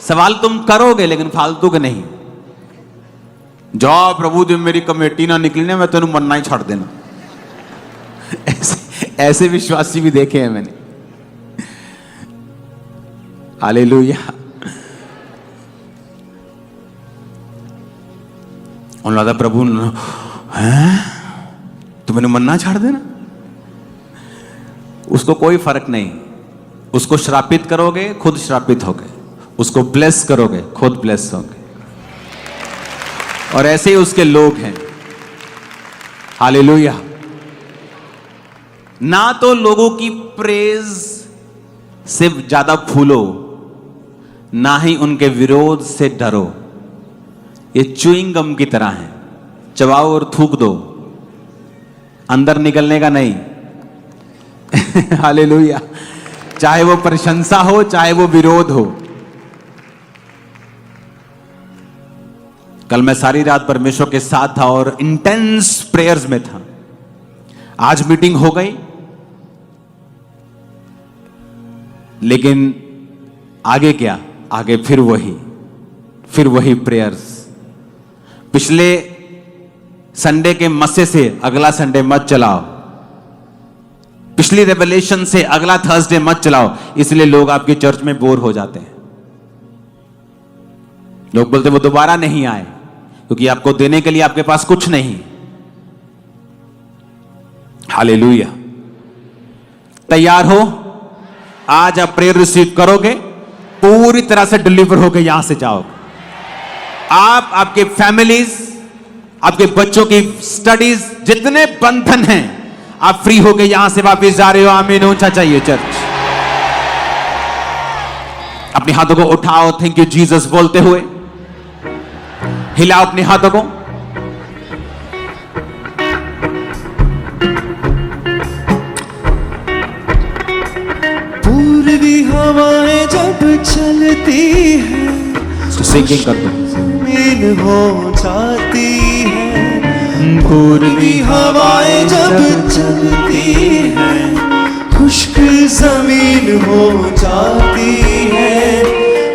सवाल तुम करोगे लेकिन फालतू के नहीं। जाओ प्रभु जब मेरी कमेटी ना निकली ना, मैं तेनू मरना ही छाड़ देना। ऐसे विश्वासी भी देखे हैं मैंने। हालेलुया। उन्होंने लगा प्रभु हैं तो मैंने मन्ना छाड़ देना। उसको कोई फर्क नहीं। उसको श्रापित करोगे खुद श्रापित होगे, उसको ब्लेस करोगे खुद ब्लेस होगे। और ऐसे ही उसके लोग हैं। हालेलुया। ना तो लोगों की प्रेज से ज्यादा फूलो, ना ही उनके विरोध से डरो। ये च्युइंग गम की तरह है, चबाओ और थूक दो, अंदर निकलने का नहीं। हालेलुया। चाहे वो प्रशंसा हो चाहे वो विरोध हो। कल मैं सारी रात परमेश्वर के साथ था और इंटेंस प्रेयर्स में था। आज मीटिंग हो गई, लेकिन आगे क्या? आगे फिर वही प्रेयर्स। पिछले संडे के मस्से से अगला संडे मत चलाओ, पिछली रेवलेशन से अगला थर्सडे मत चलाओ। इसलिए लोग आपके चर्च में बोर हो जाते हैं। लोग बोलते वो दोबारा नहीं आए, क्योंकि आपको देने के लिए आपके पास कुछ नहीं। हालेलुया। तैयार हो? आज आप प्रेयर रिसीव करोगे, पूरी तरह से डिलीवर होकर यहां से जाओगे। आप, आपके फैमिलीज, आपके बच्चों की स्टडीज, जितने बंधन हैं, आप फ्री होके यहां से वापस जा रहे हो। आमीन। ऊंचा चाहिए चर्च। अपने हाथों को उठाओ, थैंक यू जीसस बोलते हुए। हिलाओ अपने हाथों को। पूर्वी हवाएं जब चलती है, सिंगिंग कर दो। जमीन हो जाती है। पूर्वी हवाएं जब चलती है, खुश्क जमीन हो जाती है।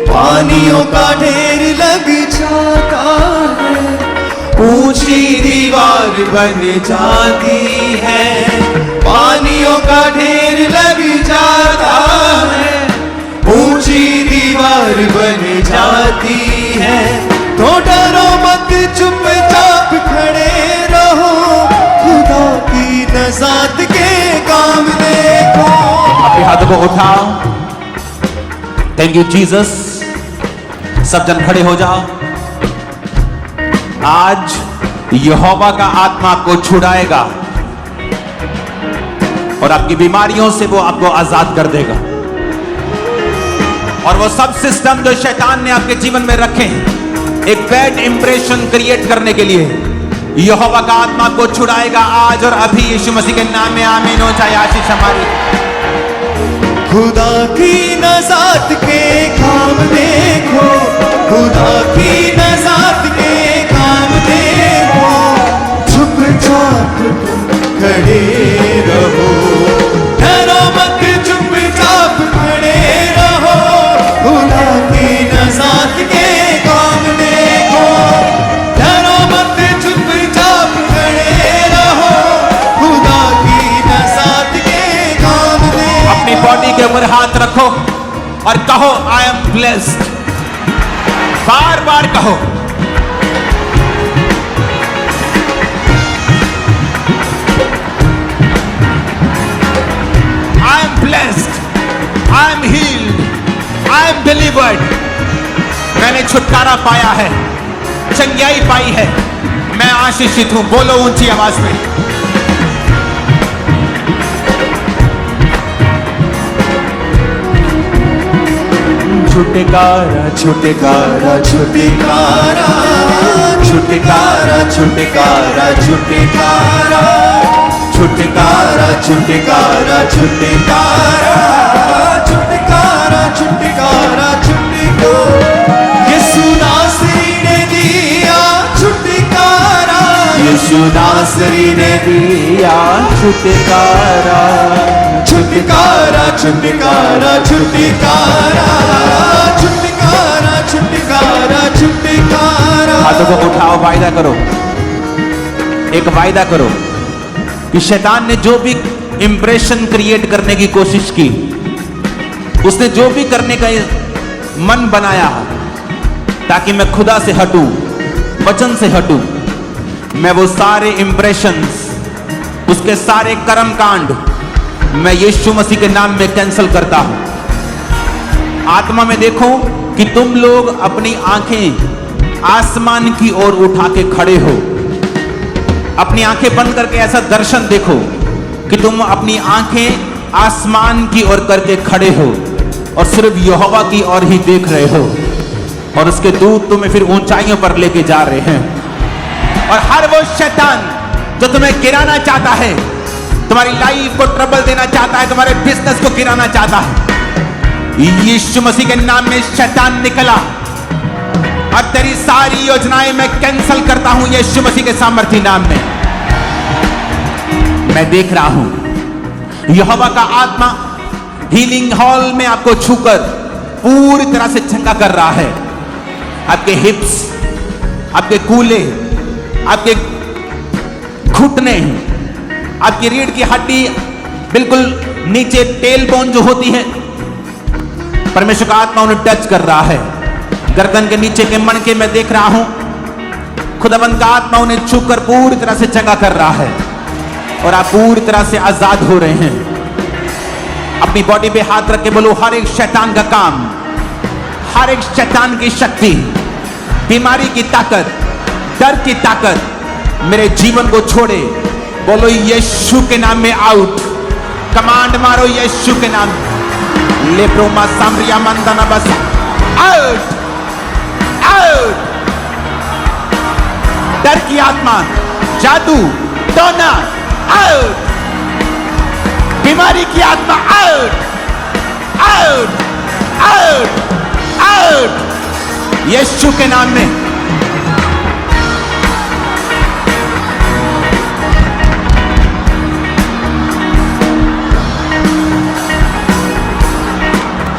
पानियों का ढेर लग जाता है, ऊंची दीवार बन जाती है। पानियों का ढेर लग जाता है, ऊंची दीवार बन जाती है। तो डरो मत, चुपचाप खड़े रहो, खुदा की नजात के काम देखो। अपने हाथों को उठाओ। Thank you Jesus. सब जन खड़े हो जाओ। आज यहोवा का आत्मा आपको छुड़ाएगा और आपकी बीमारियों से वो आपको आजाद कर देगा। और वो सब सिस्टम जो शैतान ने आपके जीवन में रखे हैं एक बैड इंप्रेशन क्रिएट करने के लिए, यहोवा का आत्मा आपको छुड़ाएगा आज और अभी यीशु मसीह के नाम में आमीन हो जाए। आशीष हमारी। खुदा की नजात के काम देखो, खुदा की नजात के काम देखो, चुपचाप खड़े रहो, डरो मत, चुपचाप खड़े रहो। खुदा की नजात के काम देखो, डरो मत, चुपचाप खड़े रहो। खुदा की नजात के काम देखो। अपनी बॉडी के ऊपर हाथ रखो और कहो आई एम ब्लेस्ड। बार बार कहो। I am blessed, I am heeled, I am delivered. मैंने छुटकारा पाया है, चंगाई पाई है, मैं आशीषित हूं। बोलो ऊंची आवाज में। छुटकारा छुटकारा छुटकारा छुटकारा छुटकारा छुटकारा छुटकारा छुटकारा छुटकारा छुटकारा छुटकारा छुटकारा यीशु नासरी ने दिया छुटकारा, यीशु नासरी ने दिया छुटकारा। छुटकारा छुटकारा छुटकारा छुटकारा छुटकारा छुटकारा। हाथों को उठाओ, वायदा करो, एक वायदा करो कि शैतान ने जो भी इंप्रेशन क्रिएट करने की कोशिश की, उसने जो भी करने का मन बनाया ताकि मैं खुदा से हटूं, वचन से हटूं, मैं वो सारे इंप्रेशंस, उसके सारे कर्म कांड मैं यीशु मसीह के नाम में कैंसिल करता हूं। आत्मा में देखो कि तुम लोग अपनी आंखें आसमान की ओर उठा के खड़े हो। अपनी आंखें बंद करके ऐसा दर्शन देखो कि तुम अपनी आंखें आसमान की ओर करके खड़े हो और सिर्फ यहोवा की ओर ही देख रहे हो और उसके दूत तुम्हें फिर ऊंचाइयों पर लेके जा रहे हैं। और हर वो शैतान जो तुम्हें गिराना चाहता है, तुम्हारी लाइफ को ट्रबल देना चाहता है, तुम्हारे बिजनेस को गिराना चाहता है, यीशु मसीह के नाम में शैतान निकला और तेरी सारी योजनाएं मैं कैंसिल करता हूं यीशु मसीह के सामर्थी नाम में। मैं देख रहा हूं यहोवा का आत्मा हीलिंग हॉल में आपको छूकर पूरी तरह से चंगा कर रहा है। आपके हिप्स, आपके कूल्हे, आपके घुटने, आपकी रीढ़ की हड्डी, बिल्कुल नीचे टेल बोन जो होती है, परमेश्वर का आत्मा उन्हें टच कर रहा है। गर्दन के नीचे के मणके में देख रहा हूं खुदावंद का आत्मा उन्हें छूकर पूरी तरह से चंगा कर रहा है और आप पूरी तरह से आजाद हो रहे हैं। अपनी बॉडी पे हाथ रख के बोलो, हर एक शैतान का काम, हर एक शैतान की शक्ति, बीमारी की ताकत, डर की ताकत मेरे जीवन को छोड़े। बोलो यीशु के नाम में आउट। कमांड मारो यीशु के नाम। लेप्रोमा सामरिया मंदना बस आउट, आउट। डर की आत्मा, जादू, टोना आउट। बीमारी की आत्मा आउट, आउट, आउट, आउट। यीशु के नाम में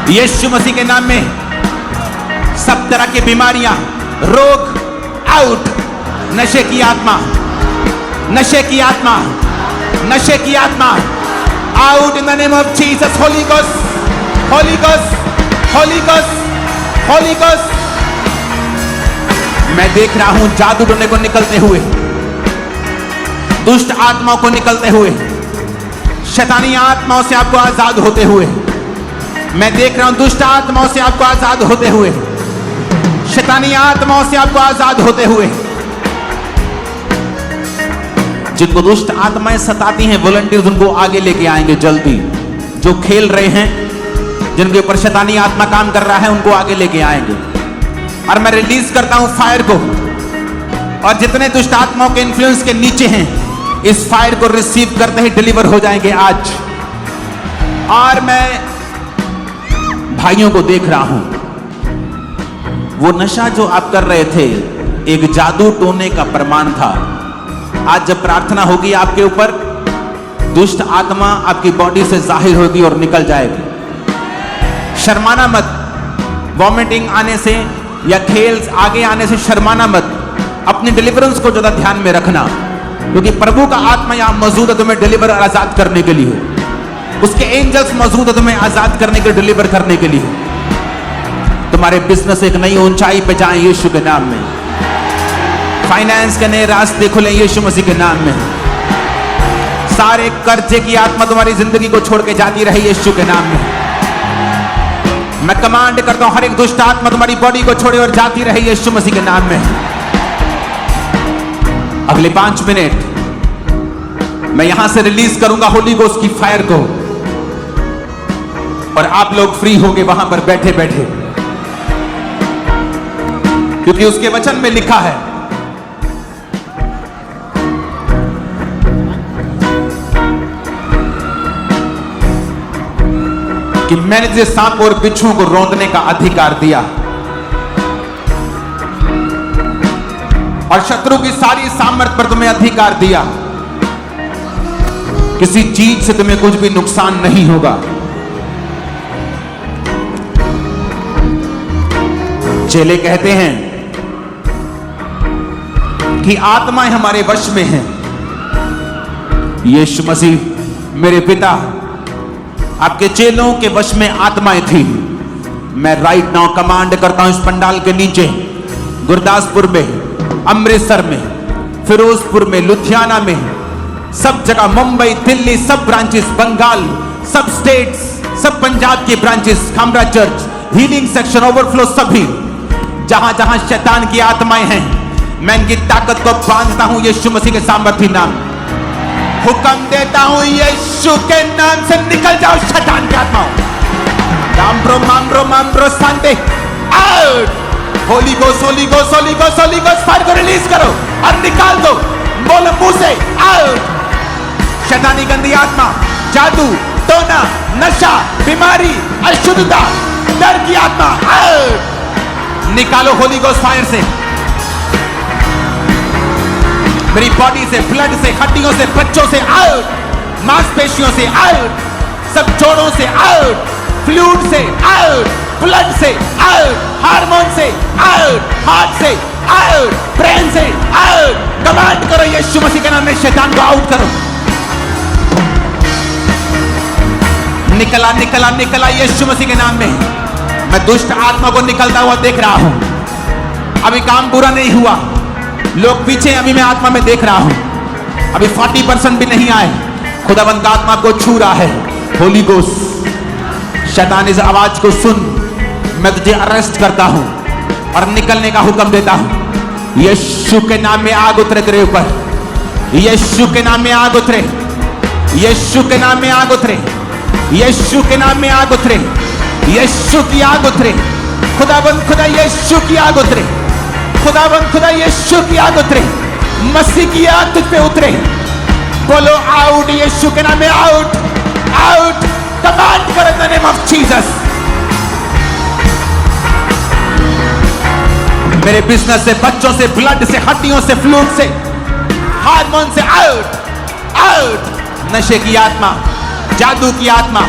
यीशु मसीह के नाम में सब तरह की बीमारियां, रोग आउट। नशे की आत्मा, नशे की आत्मा, नशे की आत्मा out in the name of Jesus. Holi ghost, holy ghost, holy ghost, holy ghost. मैं देख रहा हूं जादू टोने को निकलते हुए, दुष्ट आत्माओं को निकलते हुए, शैतानी आत्माओं से आपको आजाद होते हुए। मैं देख रहा हूं दुष्ट आत्माओं से आपको आजाद होते हुए, शैतानी आत्माओं से आपको आजाद होते हुए। जिनको दुष्ट आत्माएं सताती हैं, वॉलंटियर्स उनको आगे लेके आएंगे जल्दी। जो खेल रहे हैं, जिनके ऊपर शैतानी आत्मा काम कर रहा है, उनको आगे लेके आएंगे। और मैं रिलीज करता हूं फायर को, और जितने दुष्ट आत्माओं के इन्फ्लुएंस के नीचे हैं, इस फायर को रिसीव करते ही डिलीवर हो जाएंगे आज। और मैं भाइयों को देख रहा हूं, वो नशा जो आप कर रहे थे एक जादू टोने का प्रमाण था। आज जब प्रार्थना होगी आपके ऊपर, दुष्ट आत्मा आपकी बॉडी से जाहिर होगी और निकल जाएगी। शर्माना मत, वॉमिटिंग आने से या खेल आगे आने से शर्माना मत। अपनी डिलीवरेंस को ज्यादा ध्यान में रखना, क्योंकि प्रभु का आत्मा यहां मौजूद है तुम्हें डिलीवर और आजाद करने के लिए। उसके एंजल्स मौजूद है तुम्हें आजाद करने के, डिलीवर करने के लिए। तुम्हारे बिजनेस एक नई ऊंचाई पे जाएं यीशु के नाम में। फाइनेंस के नए रास्ते खुले यीशु मसीह के नाम में। सारे कर्जे की आत्मा तुम्हारी जिंदगी को छोड़ के जाती रहे यीशु के नाम में। मैं कमांड करता हूं, हर एक दुष्ट आत्मा तुम्हारी बॉडी को छोड़े और जाती रहे यीशु मसीह के नाम में। अगले 5 मिनट मैं यहां से रिलीज करूंगा होली गोस्ट की फायर को, और आप लोग फ्री होंगे वहां पर बैठे बैठे, क्योंकि उसके वचन में लिखा है कि मैंने तुझे सांप और बिच्छुओं को रौंदने का अधिकार दिया, और शत्रु की सारी सामर्थ पर तुम्हें अधिकार दिया। किसी चीज से तुम्हें कुछ भी नुकसान नहीं होगा। चेले कहते हैं कि आत्माएं हमारे वश में हैं। यीशु मसीह मेरे पिता, आपके चेलों के वश में आत्माएं थी। मैं राइट नाउ कमांड करता हूं इस पंडाल के नीचे, गुरदासपुर में, अमृतसर में, फिरोजपुर में, लुधियाना में, सब जगह, मुंबई, दिल्ली, सब ब्रांचेस, बंगाल, सब स्टेट्स, सब पंजाब के branches, Khamra church, healing section, overflow, सभी जहां जहां शैतान की आत्माएं हैं, मैं इनकी ताकत को बांधता हूं यीशु मसीह के सामर्थी नाम। हुक्म देता हूं यीशु के नाम से निकल जाओ शैतान की आत्माओं। माम्ब्रो माम्ब्रो माम्ब्रो सांते out. Holy ghost, holy ghost, holy ghost, holy ghost, fire को रिलीज करो और निकाल दो। बोलो मुंह से आउट। शैतानी गंदी आत्मा, जादू, टोना, नशा, बीमारी, अशुद्धता, डर की आत्मा आउट। निकालो होली गोस्ट फायर से, मेरी बॉडी से, ब्लड से, हड्डियों से, बच्चों से आउट, मांसपेशियों से आउट, सब जोड़ों से आउट, फ्लूइड से आउट, ब्लड से आउट, हार्मोन से आउट, हार्ट से आउट, ब्रेन से आउट। कमांड करो यीशु मसीह के नाम में, शैतान को आउट करो। निकला निकला निकला यीशु मसीह के नाम में। मैं दुष्ट आत्मा को निकलता हुआ देख रहा हूं। अभी काम पूरा नहीं हुआ, लोग पीछे, अभी मैं आत्मा में देख रहा हूं। अभी 40% भी नहीं आए। खुदावंद का आत्मा को छू रहा है। होली गोस्ट, शैतान इस आवाज को सुन, मैं तुझे अरेस्ट करता हूं और निकलने का हुक्म देता हूं। यीशु के नाम में आग उतरे तेरे ऊपर, यीशु के नाम में आग उतरे, यीशु के नाम में आग उतरे, यीशु के नाम में आग उतरे, यीशु की आग उतरे। खुदावंद खुदा यीशु की आग उतरे, खुदावंद खुदा यीशु की आग उतरे, मसीह की आग तुझ पे उतरे। बोलो आउट यीशु के नाम में, आउट आउट। कमांड करो in the name of Jesus. मेरे बिजनेस से, बच्चों से, ब्लड से, हड्डियों से, फ्लूइड से, हार्मोन से आउट आउट। नशे की आत्मा, जादू की आत्मा,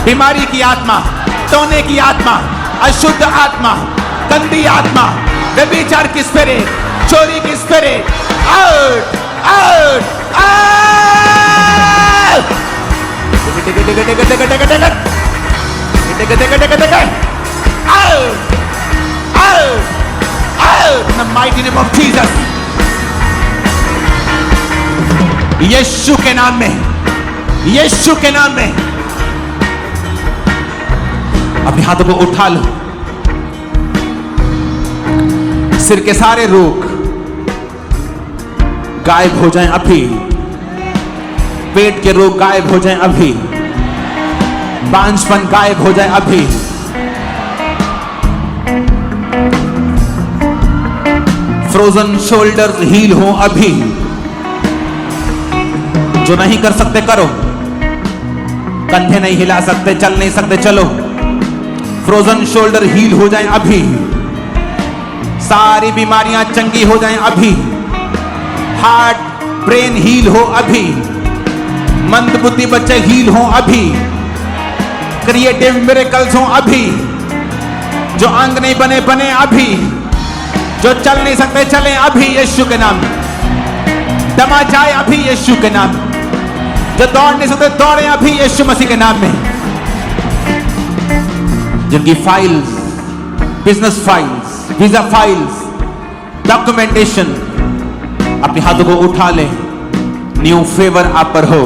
बीमारी की आत्मा, टोने की आत्मा, अशुद्ध आत्मा, गंदी आत्मा, व्यभिचार की स्पिरिट, चोरी की spirit, out out out. Out out out in the mighty name of Jesus. Yeshu के नाम में, यीशु के नाम में। अपने हाथों को उठा लो। सिर के सारे रोग गायब हो जाएं अभी। पेट के रोग गायब हो जाएं अभी, बांझपन गायब हो जाए अभी, फ्रोजन शोल्डर्स हील हो अभी। जो नहीं कर सकते करो, कंधे नहीं हिला सकते, चल नहीं सकते, चलो। फ्रोजन शोल्डर हील हो जाएं अभी, सारी बीमारियां चंगी हो जाएं अभी, हार्ट ब्रेन हील हो अभी, मंदबुद्धि बच्चे हील हो अभी, क्रिएटिव मिरेकल्स हो अभी, जो अंग नहीं बने बने अभी, जो चल नहीं सकते चले अभी यीशु के नाम में, दमा जाए अभी यीशु के नाम में, जो दौड़ नहीं सकते दौड़े अभी यीशु मसीह के नाम में। जिनकी files, business files, visa files, documentation, अपने हाथों को उठा ले। न्यू फेवर आप पर हो,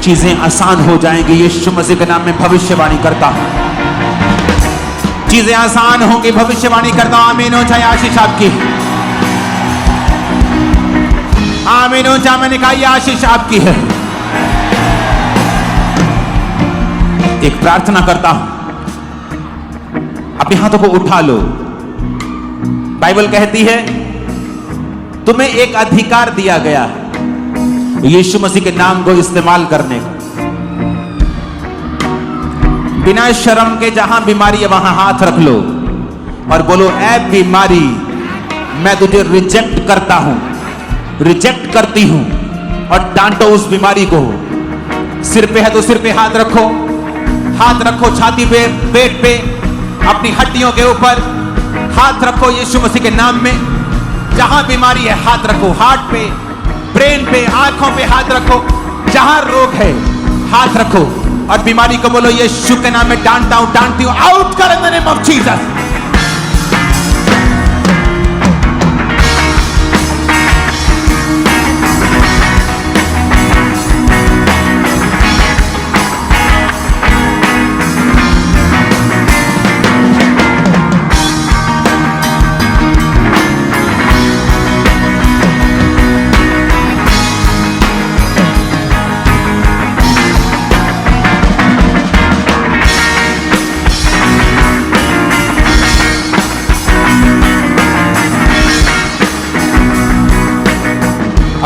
चीजें आसान हो जाएंगी यीशु मसीह के नाम में भविष्यवाणी करता हूं। चीजें आसान होंगी, भविष्यवाणी करता हूं। आमीन हो जाए आशीष आपकी, आमीन हो जाए। मैंने कहा यह आशीष आपकी है। एक प्रार्थना करता हूं, अपने हाथों को उठा लो। बाइबल कहती है तुम्हें एक अधिकार दिया गया है यीशु मसीह के नाम को इस्तेमाल करने का। बिना शर्म के जहां बीमारी है वहां हाथ रख लो और बोलो, ऐ बीमारी मैं तुझे रिजेक्ट करता हूं, रिजेक्ट करती हूं, और डांटो उस बीमारी को। सिर पे है तो सिर पे हाथ रखो, हाथ रखो छाती पे, पेट पे, अपनी हड्डियों के ऊपर हाथ रखो यीशु मसीह के नाम में। जहां बीमारी है हाथ रखो, हार्ट पे, ब्रेन पे, आंखों पे हाथ रखो। जहां रोग है हाथ रखो और बीमारी को बोलो, यीशु के नाम में डांटता हूं, डांटती हूं, आउट कर in the name of Jesus.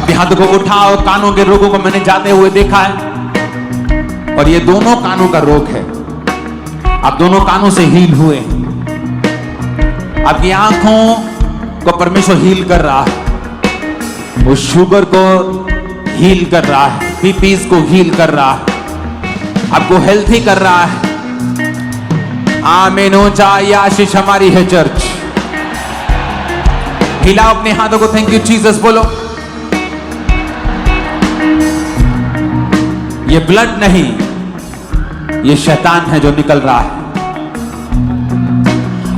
हाथ को उठाओ। कानों के रोगों को मैंने जाते हुए देखा है और ये दोनों कानों का रोग है। आप दोनों कानों से हील हुए। आपकी आंखों को परमेश्वर हील कर रहा है, वो शुगर को हील कर रहा है, बीपीज को हील कर रहा है, आपको हेल्थी कर रहा है। आमीन हो जाए, आशीष हमारी है चर्च। हिलाओ अपने हाथों को, थैंक यू जीसस बोलो। ये ब्लड नहीं, ये शैतान है जो निकल रहा है।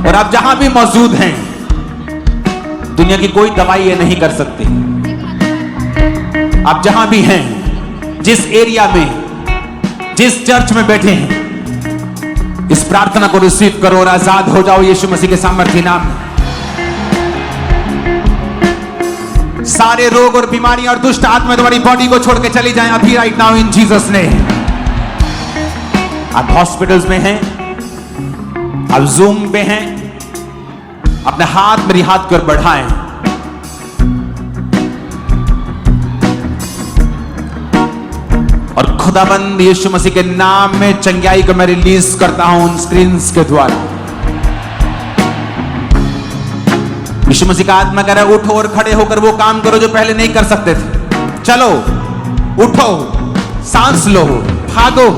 और आप जहां भी मौजूद हैं, दुनिया की कोई दवाई ये नहीं कर सकती। आप जहां भी हैं, जिस एरिया में, जिस चर्च में बैठे हैं, इस प्रार्थना को रिसीव करो और आजाद हो जाओ यीशु मसीह के सामर्थ्य नाम में। सारे रोग और बीमारियां और दुष्ट आत्मा तुम्हारी बॉडी को छोड़ के चली जाएं अभी, right now in Jesus name. आप हॉस्पिटल्स में हैं, आप जूम पे हैं, अपने हाथ मेरी हाथ की ओर बढ़ाएं। और खुदाबंद यीशु मसीह के नाम में चंगाई को मैं रिलीज करता हूं उन स्क्रीन्स के द्वारा। यीशु मसीह का आत्मा कह रहा है, उठो और खड़े होकर वो काम करो जो पहले नहीं कर सकते थे। चलो, उठो, सांस लो, भागो,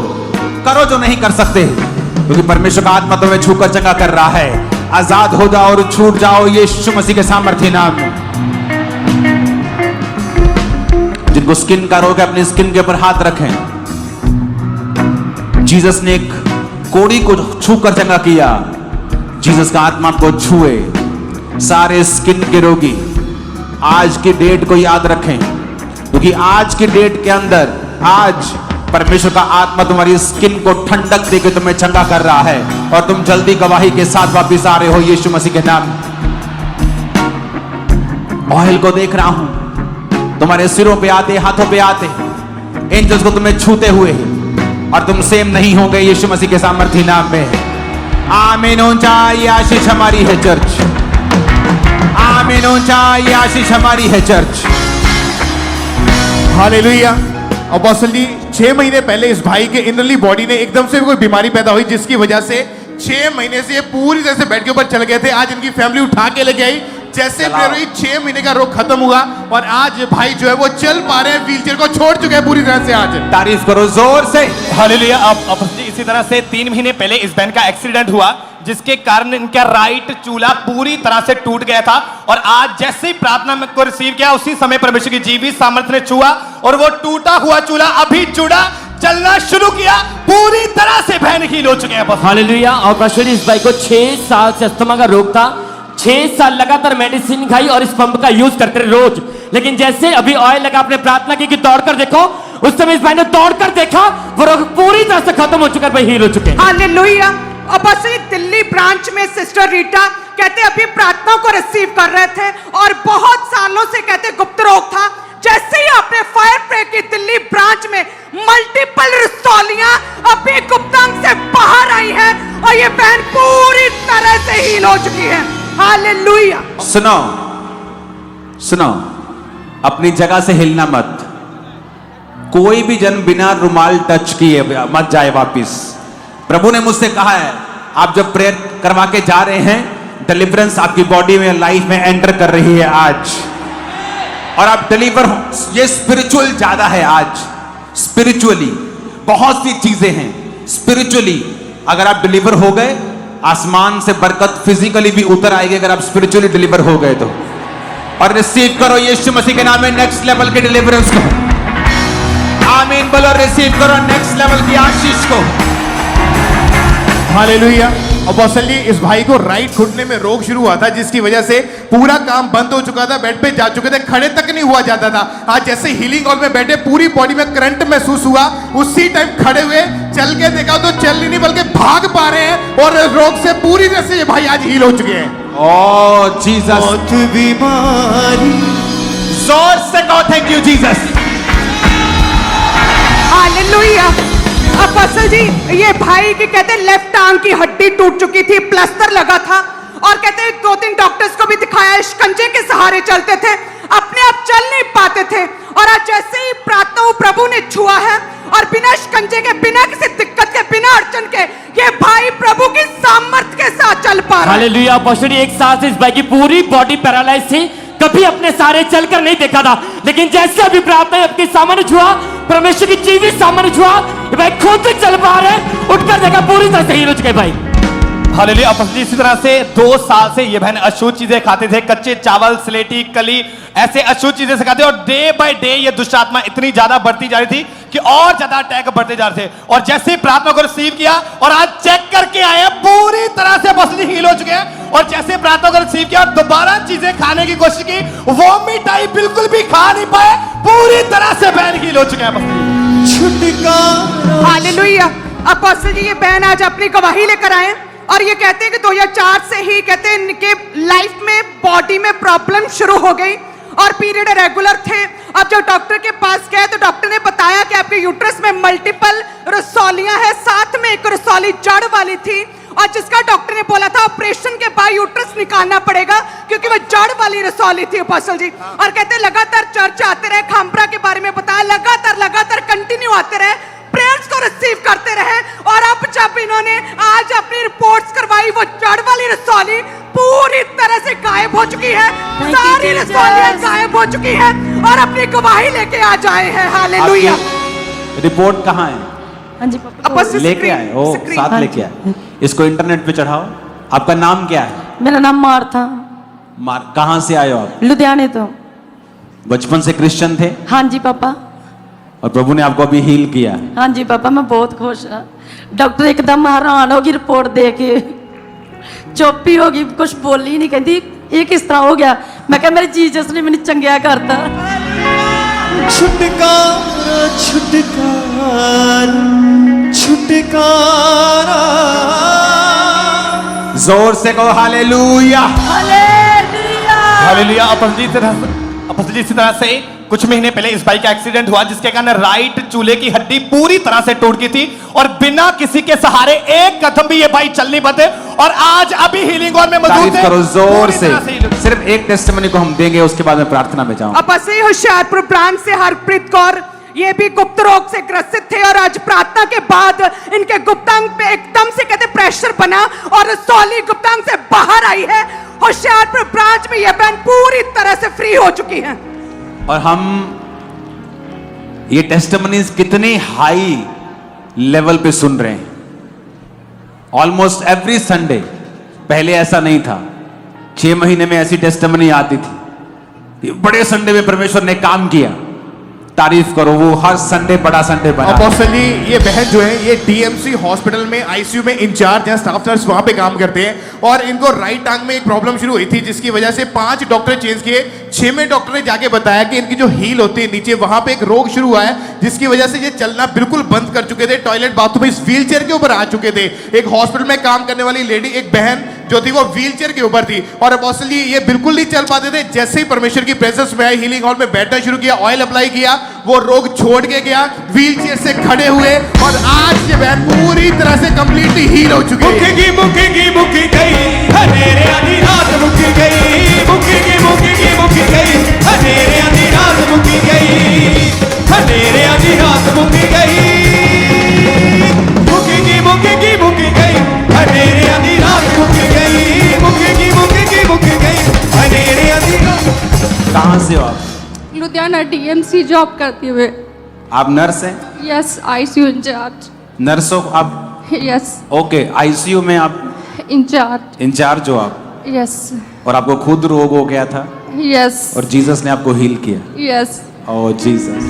करो जो नहीं कर सकते, क्योंकि परमेश्वर का आत्मा तुम्हें छूकर चंगा कर रहा है। आजाद हो जाओ और छूट जाओ यीशु मसीह के सामर्थ्य नाम में। जिनको स्किन का रोग है, अपनी स्किन के ऊपर हाथ रखें। जीसस ने एक कोड़ी को छूकर चंगा किया। जीसस का आत्मा को छुए। सारे स्किन के रोगी आज की डेट को याद रखें, क्योंकि आज की डेट के अंदर आज परमेश्वर का आत्मा तुम्हारी स्किन को ठंडक देकर तुम्हें चंगा कर रहा है और तुम जल्दी गवाही के साथ वापस आ रहे हो यीशु मसीह के नाम। ऑयल को देख रहा हूं तुम्हारे सिरों पे आते, हाथों पे आते। एंजल्स को तुम्हें छूते हुए और तुम सेम नहीं होंगे यीशु मसीह के सामर्थ्य नाम में। आमीन। ऊंचा ये आशीष हमारी है चर्च। आमीन। ऊंचा ये आशीष हमारी है चर्च। हालेलुया। अपोस्टल जी 6 महीने पहले इस भाई के इनरली बॉडी ने एकदम से कोई बीमारी पैदा हुई, जिसकी वजह से 6 महीने से ये पूरी तरह से बेड के ऊपर चल गए थे। आज इनकी फैमिली उठा के लेके आई, जैसे प्रेयर हुई 6 महीने का रोग खत्म हुआ और आज भाई जो है वो चल पा रहे हैं, व्हीलचेयर को छोड़ चुके हैं पूरी तरह से। आज तारीफ करो जोर से। हालेलुया। अब इसी तरह से 3 महीने पहले इस बहन का एक्सीडेंट हुआ, जिसके कारण इनका राइट चूल्हा पूरी तरह से टूट गया था और आज जैसे ही प्रार्थना में को रिसीव किया उसी समय परमेश्वर की जीवित सामर्थ्य ने छुआ और वो टूटा हुआ चूल्हा अभी जुड़ा, चलना शुरू किया, पूरी तरह से बहन हील हो चुके हैं। हालेलुया। और पास्टर जी इस भाई को 6 साल से अस्थमा का रोग था, 6 साल लगातार मेडिसिन खाई और इस पंप का यूज करते रहे रोज, लेकिन जैसे अभी ऑयल लगा, आपने प्रार्थना की कि दौड़कर देखो, उस समय इस भाई ने दौड़कर देखा, वो रोग पूरी तरह से खत्म हो चुका है, भाई हील हो चुके हैं। हालेलुया। और बस दिल्ली ब्रांच में सिस्टर रीटा कहते अभी प्रार्थना को रिसीव कर रहे थे और बहुत सालों से कहते गुप्त रोग था। जैसे ही आपने फायर प्रे की दिल्ली ब्रांच में मल्टीपल रसौलियां अभी गुप्तांग से बाहर आई हैं और ये बहन पूरी तरह से हील हो चुकी है। हालेलुया। सुनो सुनो, अपनी जगह से हिलना मत। कोई भी जन बिना रुमाल टच किए मत जाए वापिस। प्रभु ने मुझसे कहा है, आप जब प्रेयर करवा के जा रहे हैं, डिलीवरेंस आपकी बॉडी में, लाइफ में एंटर कर रही है आज, और आप डिलीवर हो। ये स्पिरिचुअल ज्यादा है आज। स्पिरिचुअली बहुत सी चीजें हैं। स्पिरिचुअली अगर आप डिलीवर हो गए, आसमान से बरकत फिजिकली भी उतर आएगी अगर आप स्पिरिचुअली डिलीवर हो गए तो। और रिसीव करो यीशु मसीह के नाम में नेक्स्ट लेवल के डिलीवरेंस को। आमीन बोलो। रिसीव करो नेक्स्ट लेवल की आशीष को। हालेलुया। अपोस्टल जी इस भाई को राइट घुटने में रोग शुरू हुआ था, जिसकी वजह से पूरा काम बंद हो चुका था, बेड पे जा चुके थे, खड़े तक नहीं हुआ जाता था। आज जैसे हीलिंग हॉल में बैठे, पूरी बॉडी में करंट महसूस हुआ, उसी टाइम खड़े हुए, चल के देखा तो चल नहीं बल्कि भाग पा रहे हैं और रोग से पूरी तरह से ये भाई आज हील हो चुके हैं। Oh Jesus. मौत बीमारी जोर से कहो thank you Jesus. Hallelujah. Apostle ji ये भाई की कहते लेफ्ट आर्म की हड्डी टूट चुकी थी, प्लास्टर लगा था और कहते 2-3 डॉक्टर्स को भी दिखाया, शिकंजे के सहारे चलते थे, अपने आप चल नहीं पाते थे। और आज जैसे ही प्रार्थना प्रभु ने छुआ है और बिना शिकंजे के, बिना किसी दिक्कत के, बिना अड़चन के ये भाई प्रभु की सामर्थ्य के साथ चल पा रहा है। हालेलुया। पास्टर जी 1 साल से इस भाई की पूरी बॉडी पैरालाइज थी, कभी अपने सारे चलकर नहीं देखा था, लेकिन जैसे अभी प्रार्थना आपके सामने छुआ, परमेश्वर की जीवित सामने छुआ, भाई खुद से चल पा रहे, उठकर देखा, पूरी तरह से हील हो चुके भाई। हालेलुया। अपोस्टल जी इसी तरह से 2 साल से ये बहन अशुद्ध चीजें खाते थे, कच्चे चावल, स्लेटी, कली, ऐसे अशुद्ध चीजें से खाते, और डे बाय डे ये दुष्ट आत्मा इतनी ज्यादा बढ़ती जा रही थी कि और ज्यादा अटैक बढ़ते जा रहे थे। और जैसे ही प्रार्थना को रिसीव किया और आज चेक करके आए, पूरी तरह से अपोस्टल जी हील हो चुके हैं। और जैसे प्रार्थना को रिसीव किया और दोबारा चीजें खाने की कोशिश की, वॉमिट आई, बिल्कुल भी खा नहीं पाए, पूरी तरह से बहन हील हो चुके हैं। छुटकारा। हालेलुया। अपोस्टल जी ये बहन आज अपनी गवाही लेकर आए और ये कहते हैं कि 2004 से ही कहते हैं इनके लाइफ में बॉडी में प्रॉब्लम शुरू हो गई और पीरियड रेगुलर थे। अब जब डॉक्टर के पास गए तो डॉक्टर ने बताया कि आपके यूट्रस में मल्टीपल रसौलियां हैं, साथ में एक रसौली जड़ वाली थी और जिसका डॉक्टर ने बोला था ऑपरेशन के बाद यूट्रस निकालना पड़ेगा क्योंकि वो जड़ वाली रसौली थी। अपोस्टल जी और कहते लगातार चर्च आते रहे, खामप्रा के बारे में बताया, लगातार कंटिन्यू आते रहे, प्रेयर्स को रिसीव करते रहे और अब जब इन्होंने आज अपनी रिपोर्ट्स करवाई, वो जड़ वाली रसौली पूरी तरह से गायब हो चुकी है, सारी रसौलियां गायब हो चुकी है और अपनी गवाही लेके आ जाए हैं। हालेलुया। रिपोर्ट कहाँ है? हाँ जी लेके आए, ओ साथ लेके आए। इसको इंटरनेट पे चढ़ाओ। आपका नाम क्या है? मेरा नाम मार्था। कहाँ से आए हो आप? लुधियाने तो। बचपन से क्रिश्चियन थे? हाँ जी पापा। और प्रभु ने आपको अभी हील किया? हाँ जी पापा, मैं बहुत खुश हूँ। डॉक्टर एकदम हैरान होगी रिपोर्ट देख के, चुप्पी होगी, कुछ बोली नहीं, कहती ये किस तरह हो गया। मैं कहा मेरे जीसस ने मैंने चंगिया करता। छुटकारा छुटकारा छुटकारा। जोर से कहो हालेलुया। हालेलुया। अपोस्टल जी, इसी तरह से कुछ महीने पहले इस भाई का एक्सीडेंट हुआ जिसके कारण राइट चूल्हे की हड्डी पूरी तरह से टूट गई थी और बिना किसी के सहारे एक कदम भी ये भाई चल नहीं पाते और आज अभी हीलिंग हॉल में मौजूद तारीफ है। करो जोर पूरी से। तरह healing। सिर्फ एक टेस्टिमनी को हम देंगे, उसके बाद मैं प्रार्थना में जाऊं। अपसरी होशियारपुर ब्रांच से हरप्रीत कौर, ये भी गुप्त रोग से ग्रसित थे और आज प्रार्थना के बाद इनके गुप्तांग पे एकदम से कहते प्रेशर बना और सौली गुप्तांग से बाहर आई है। होशियारपुर ब्रांच में ये बहन पूरी तरह से फ्री हो चुकी है। और हम ये टेस्टिमनीज कितने हाई लेवल पे सुन रहे हैं, ऑलमोस्ट एवरी संडे। पहले ऐसा नहीं था, 6 महीने में ऐसी टेस्टिमनी आती थी। ये बड़े संडे में परमेश्वर ने काम किया, तारीफ करो। वो हर संडे बड़ा संडे बना। अपोस्टल जी, ये बहन जो है ये डीएमसी हॉस्पिटल में आईसीयू में इंचार्ज हैं, स्टाफ नर्स वहां पे काम करते हैं और इनको राइट टांग में एक प्रॉब्लम शुरू हुई थी जिसकी वजह से 5 डॉक्टर चेंज किए। 6वें डॉक्टर ने जाके बताया कि इनकी जो हील होती है नीचे, वहां पे एक रोग शुरू हुआ है जिसकी वजह से ये चलना बिल्कुल बंद कर चुके थे। टॉयलेट बाथरूम इस व्हील चेयर के ऊपर आ चुके थे। एक हॉस्पिटल में काम करने वाली लेडी, एक बहन जो थी वो व्हील चेयर के ऊपर थी और अपोस्टल जी ये बिल्कुल नहीं चल पाते थे। जैसे ही परमेश्वर की प्रेजेंस में आए, हीलिंग हॉल में बैठना शुरू किया, ऑयल अप्लाई किया, वो रोग छोड़ के गया, व्हील चेयर से खड़े हुए और आज ये बहन पूरी तरह से कंप्लीटली हील हो चुकी है। मुकी गई हनेरे आधी रात मुकी गई, मुकी गई हनेरे आधी रात मुकी गई, हनेरे आधी रात मुकी गई, मुकी गई हनेरे आधी रात मुकी गई, मुकी गई हनेरे आधी रात। कहां से हो आप? लुधियाना डीएमसी जॉब करते हुए। आप नर्स हैं? Yes, ICU in charge. नर्स हो आप? यस। ओके, आईसीयू में आप इंचार्ज। इंचार्ज हो आप? यस। और आपको खुद रोग हो गया था यस। और जीसस ने आपको हील किया? यस। ओह जीसस।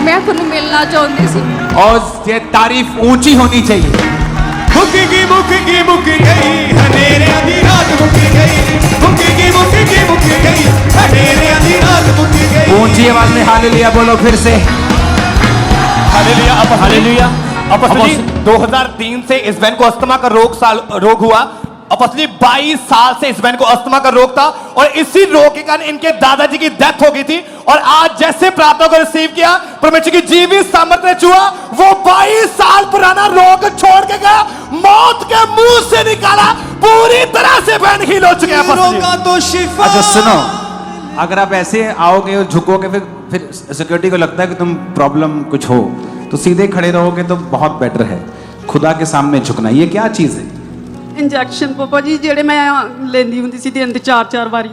मैं ਤੁਹਾਨੂੰ ਮਿਲਣਾ ਚਾਹੁੰਦੀ ਸੀ। और ये तारीफ ऊंची होनी चाहिए। मुकी गई हनेरे आधी रात मुकी गई, मुकी गई हनेरे आधी रात मुकी गई। ऊंची आवाज में हालेलुया बोलो फिर से। हालेलुया। हालेलुया। अपोस्टल जी, 2003 से इस बहन को अस्थमा का रोग हुआ। अपोस्टल जी, 22 साल से इस बहन को अस्थमा का रोग था और इसी रोग के कारण इनके दादाजी की डेथ हो गई थी और आज जैसे प्रार्थना को रिसीव किया, परमेश्वर की जीवित सामर्थ्य छुआ, वो 22 साल पुराना रोग छोड़ के गया, मौत के मुंह से निकाला, पूरी तरह से बहन हील हो चुके हैं। तो शिफा। अच्छा सुनो, अगर आप ऐसे आओगे और झुकोगे फिर सिक्योरिटी को लगता है कि तुम प्रॉब्लम कुछ हो, तो सीधे खड़े रहोगे तो बहुत बेटर है। खुदा के सामने झुकना, ये क्या चीज है? इंजेक्शन पापा जी ਜਿਹੜੇ ਮੈਂ ਲੈਂਦੀ ਹੁੰਦੀ ਸੀ ਦਿਨ ਦੇ 4-4 ਵਾਰੀ।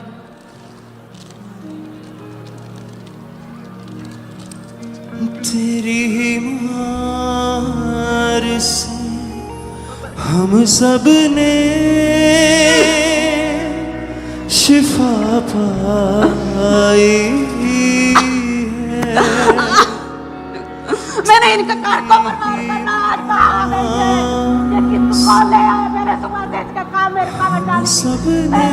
तेरी ही मार से हम सब ने शिफा पाई है। मैंने इनका कार को बर्बाद करना आता है, लेकिन तू कौन ले आया मेरे समाज का काम मेरे पास डाल। सबने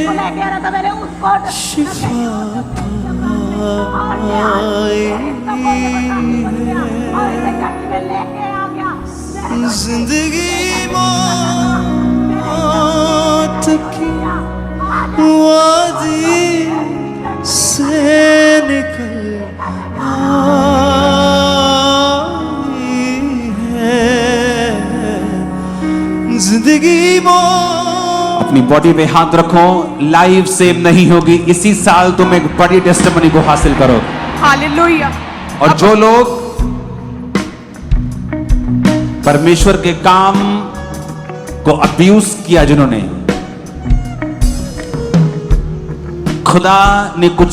को लेके आ रहा था, मैंने उसको शिफा जिंदगी मौत की वादी से निकल आई है जिंदगी अपनी बॉडी पे हाथ रखो, लाइफ सेव नहीं होगी। इसी साल तुम एक बड़ी टेस्टिमनी को हासिल करो। हालेलुया। और जो लोग परमेश्वर के काम को अब्यूज किया, जिन्होंने खुदा ने कुछ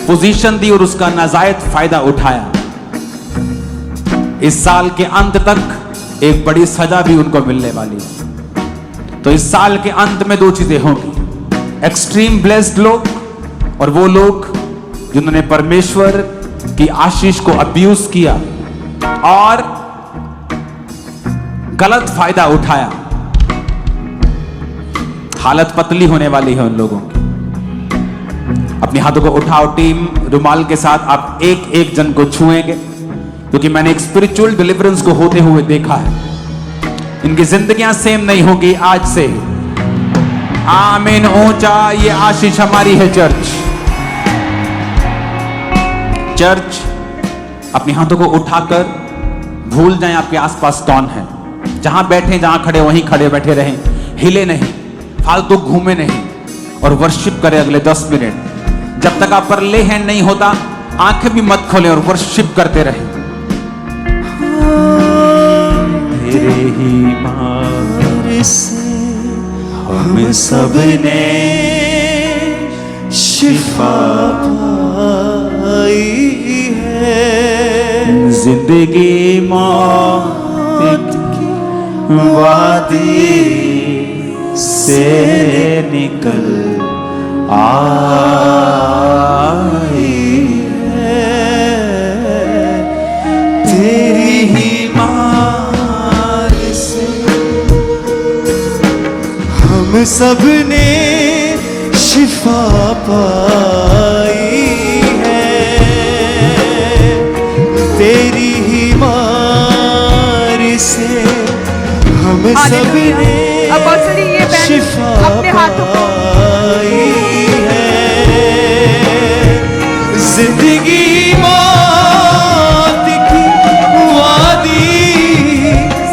पोजीशन दी और उसका नाजायज फायदा उठाया, इस साल के अंत तक एक बड़ी सजा भी उनको मिलने वाली है। तो इस साल के अंत में 2 चीजें होंगी, एक्सट्रीम ब्लेस्ड लोग और वो लोग जिन्होंने परमेश्वर की आशीष को अब्यूज किया और गलत फायदा उठाया। हालत पतली होने वाली है उन लोगों की। अपने हाथों को उठाओ टीम, रुमाल के साथ आप एक एक जन को छुएंगे, क्योंकि मैंने एक स्पिरिचुअल डिलीवरेंस को होते हुए देखा है। इनकी जिंदगियां सेम नहीं होंगी आज से। आमीन ऊंचा, ये आशीष हमारी है चर्च। चर्च अपने हाथों को उठाकर भूल जाएं आपके आसपास कौन है। जहां बैठे, जहां खड़े, वहीं खड़े बैठे रहें, हिले नहीं, फालतू घूमे नहीं, और वर्शिप करें अगले 10 मिनट। जब तक आप पर ले हैंड नहीं होता, आंखें भी मत खोलें और वर्शिप करते रहें। तेरे ही मार से हम सब ने शिफा पाई है। जिंदगी मौत की वादी से निकल आई है। तेरी ही मार से हम सब ने शिफा पाई है। तेरी ही मार से हम सब ने शिफा पाई है। जिंदगी मौत की वादी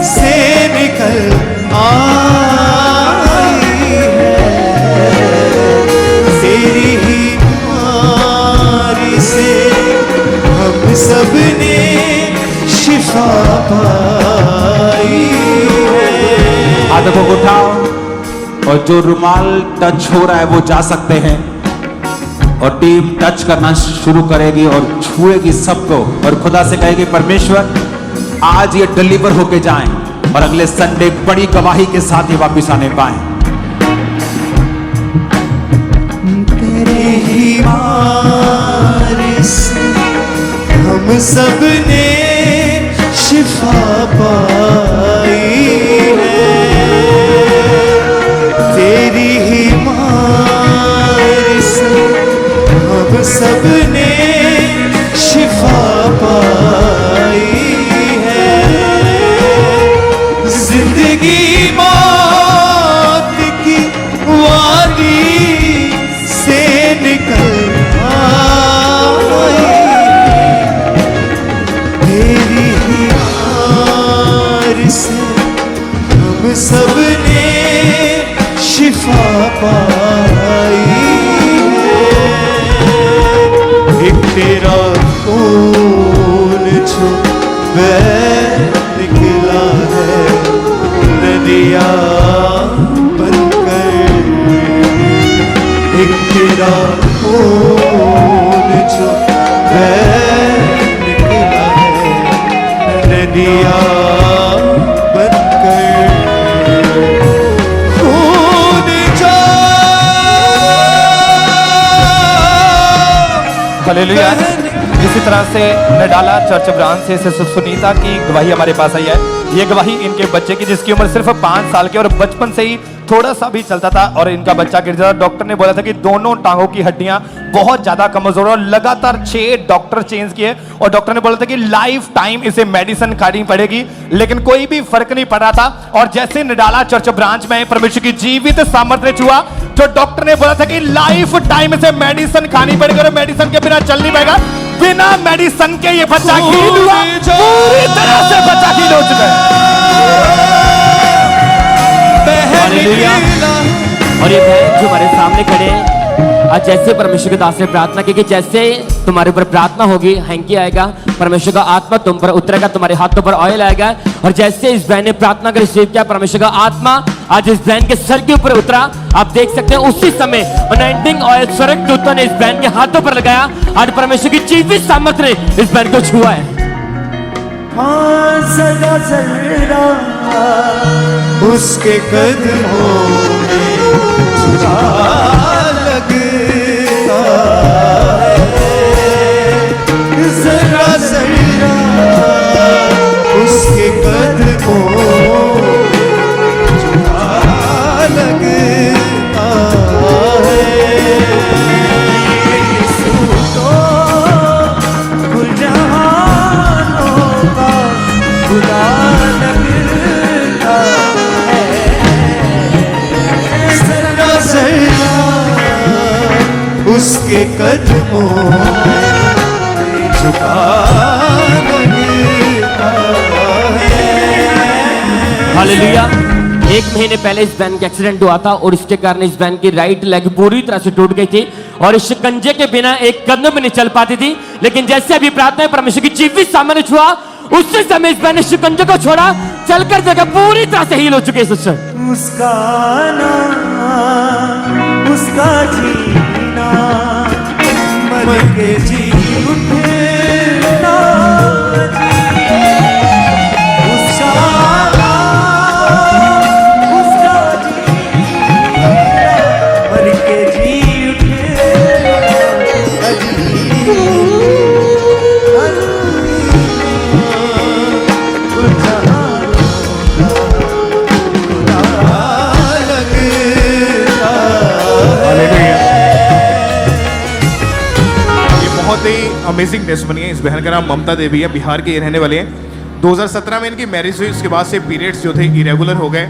से निकल आई है। तेरी ही मार से हम सब ने शिफा पाई है। हाथों को उठाओ, और जो रुमाल टच हो रहा है वो जा सकते हैं, और टीम टच करना शुरू करेगी और छुएगी सबको, और खुदा से कहेगी परमेश्वर आज ये डिलीवर होके जाएं और अगले संडे बड़ी गवाही के साथ ही वापस आने पाएं। तेरे ही मार से हम सब ने शिफा पाई है। तेरी ही मार से हम सब ने शिफा पाई है। जिंदगी मौत की वादी से निकल आई। तेरी ही मार से हम सब ने शिफा पाई है। एक तेरा खून जो बह निकला है, नदियाँ बनकर। एक तेरा खून जो बह निकला है, नदियाँ बनकर। हालेलुया। इसी तरह से नडाला चर्च ब्रांच से सुनीता की गवाही हमारे पास आई है। ये गवाही इनके बच्चे की, जिसकी उम्र सिर्फ 5 साल की, और बचपन से ही थोड़ा सा भी चलता था और इनका बच्चा गिर जाता। डॉक्टर ने बोला था कि दोनों टांगों की हड्डियां बहुत ज्यादा कमजोर, और लगातार 6 डॉक्टर चेंज किए, और डॉक्टर ने बोला था कि लाइफ टाइम इसे मेडिसिन खानी पड़ेगी, लेकिन कोई भी फर्क नहीं पड़ रहा था। और जैसे नडाला चर्च ब्रांच में परमेश्वर की जीवित सामर्थ्य छुआ, जो डॉक्टर ने बोला था कि लाइफ टाइम इसे मेडिसिन खानी पड़ेगी और मेडिसिन के बिना चल नहीं पाएगा, बिना मेडिसिन के ये बच्चा हील हुआ, पूरी तरह से बच्चा हील हो चुका है। और ये बहन जो हमारे सामने खड़े हैं, आज जैसे परमेश्वर के दास ने प्रार्थना की कि जैसे तुम्हारे ऊपर प्रार्थना होगी, हैंकी आएगा, परमेश्वर का आत्मा तुम पर उतरेगा, तुम्हारे हाथों पर ऑयल आएगा। और जैसे इस बहन ने प्रार्थना कर रिसीव किया, परमेश्वर का आत्मा आज इस बहन के सर के ऊपर उतरा। आप देख सकते हैं उसी समय अनॉइंटिंग ऑयल स्वर्गदूतों ने इस बहन के हाथों पर लगाया। आज परमेश्वर की जीवित सामर्थ्य ने इस बहन को छुआ है। उसके कदमों में जुड़ा लगता है, जरा जरा उसके कदमों में जुड़ा लगता है। यीशु तो कुल जहानों का खुदा लगता है। के कदमों में झुका लगता है। हालेलुया। एक महीने पहले इस वैन का एक्सीडेंट हुआ था और इसके कारण इस वैन की राइट लेग पूरी तरह से टूट गई थी और इस शिकंजे के बिना एक कदम भी नहीं चल पाती थी। लेकिन जैसे अभी प्रार्थना में परमेश्वर की चीफ भी सामने छुआ, उसी समय इस वैन ने शिकंजे को छोड़ा, चलकर जगह पूरी तरह से हील हो चुके हैं सिस्टर। उसका आना, उसका जीना, मर के जी उठे ना जिए। उसका आना, उसका जीना, मर के जी उठे ना जिए। अमेजिंग टेस्टमनी है। इस बहन का नाम ममता देवी है, बिहार के ये रहने वाले हैं। 2017 में इनकी मैरिज हुई, उसके बाद से पीरियड्स जो थे इरेगुलर हो गए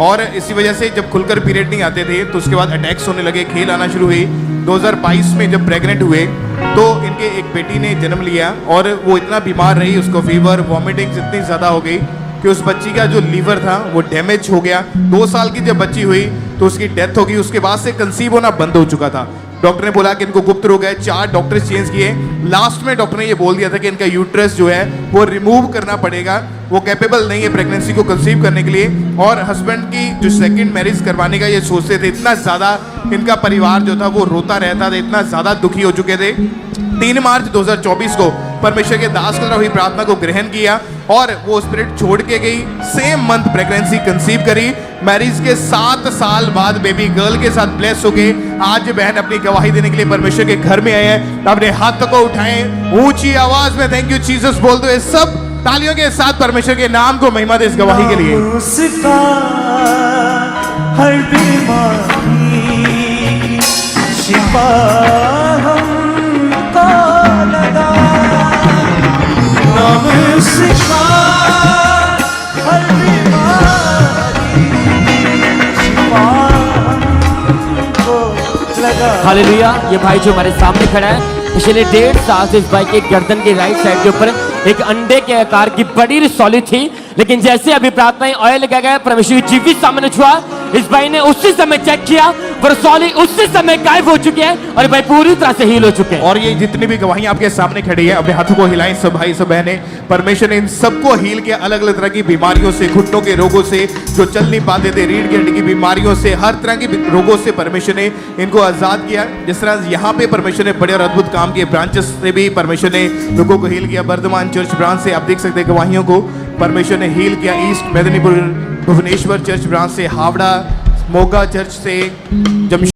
और इसी वजह से जब खुलकर पीरियड नहीं आते थे तो उसके बाद अटैक्स होने लगे, खेल आना शुरू हुई। 2022 में जब प्रेग्नेंट हुए तो इनके एक बेटी ने जन्म लिया और वो इतना बीमार रही, उसको फीवर वॉमिटिंग्स इतनी ज़्यादा हो गई कि उस बच्ची का जो लीवर था वो डैमेज हो गया। 2 साल की जब बच्ची हुई तो उसकी डेथ हो गई। उसके बाद से कंसीव होना बंद हो चुका था। डॉक्टर ने बोला कि इनको गुप्त रोग है, 4 डॉक्टर्स चेंज किए। लास्ट में डॉक्टर ने ये बोल दिया था कि इनका यूट्रस जो है वो रिमूव करना पड़ेगा, वो कैपेबल नहीं है प्रेगनेंसी को कंसीव करने के लिए। और हस्बैंड की जो सेकंड मैरिज करवाने का ये सोचते थे, इतना ज़्यादा इनका परिवार जो था वो रोता रहता था, इतना ज़्यादा दुखी हो चुके थे। 3 मार्च 2024 को परमेश्वर के दास द्वारा हुई प्रार्थना को ग्रहण किया और वो स्पिरिट छोड़ के गई। सेम मंथ प्रेगनेंसी कंसीव करी। मैरिज के 7 साल बाद बेबी गर्ल के साथ ब्लेस हो गए। आज बहन अपनी गवाही देने के लिए परमेश्वर के घर में आए हैं। अपने हाथ को उठाएं, ऊंची आवाज में थैंक यू जीसस बोल दो। सब तालियों के साथ परमेश्वर के नाम को महिमा दे इस गवाही के लिए। उसका हर बीमारी शिफा हमको लगा। नाम उसका हर बीमारी शिफा हमको लगा। हालेलुया। ये भाई जो हमारे सामने खड़ा है, पिछले 1.5 साल से इस भाई के गर्दन के राइट साइड के ऊपर एक अंडे के आकार की बड़ी रसौली थी, लेकिन जैसे अभी प्रार्थना में ऑयल लगा गया, परमेश्वर की जीवित सामने छुआ, इस भाई ने उसी समय चेक किया, रसौली उसी समय गायब हो चुकी है और भाई पूरी तरह से हील हो चुके हैं। और ये जितनी भी गवाही आपके सामने खड़ी है, अपने हाथों को हिलाएं सब भाई सब बहनें। परमेश्वर ने इन सबको हील किया, अलग अलग तरह की बीमारियों से, घुटनों के रोगों से, जो चल नहीं पाते थे, रीढ़ की हड्डी की बीमारियों से, हर तरह की रोगों से परमेश्वर ने इनको आजाद किया। जिस तरह यहाँ पे परमेश्वर ने बड़े और अद्भुत काम किए, ब्रांचेस से भी परमेश्वर ने लोगों को हील किया। वर्धमान चर्च ब्रांच से आप देख सकते हैं गवाहियों को परमेश्वर ने हील किया। East Medinipur Bhubaneswar church branch से, हावड़ा मोगा चर्च से,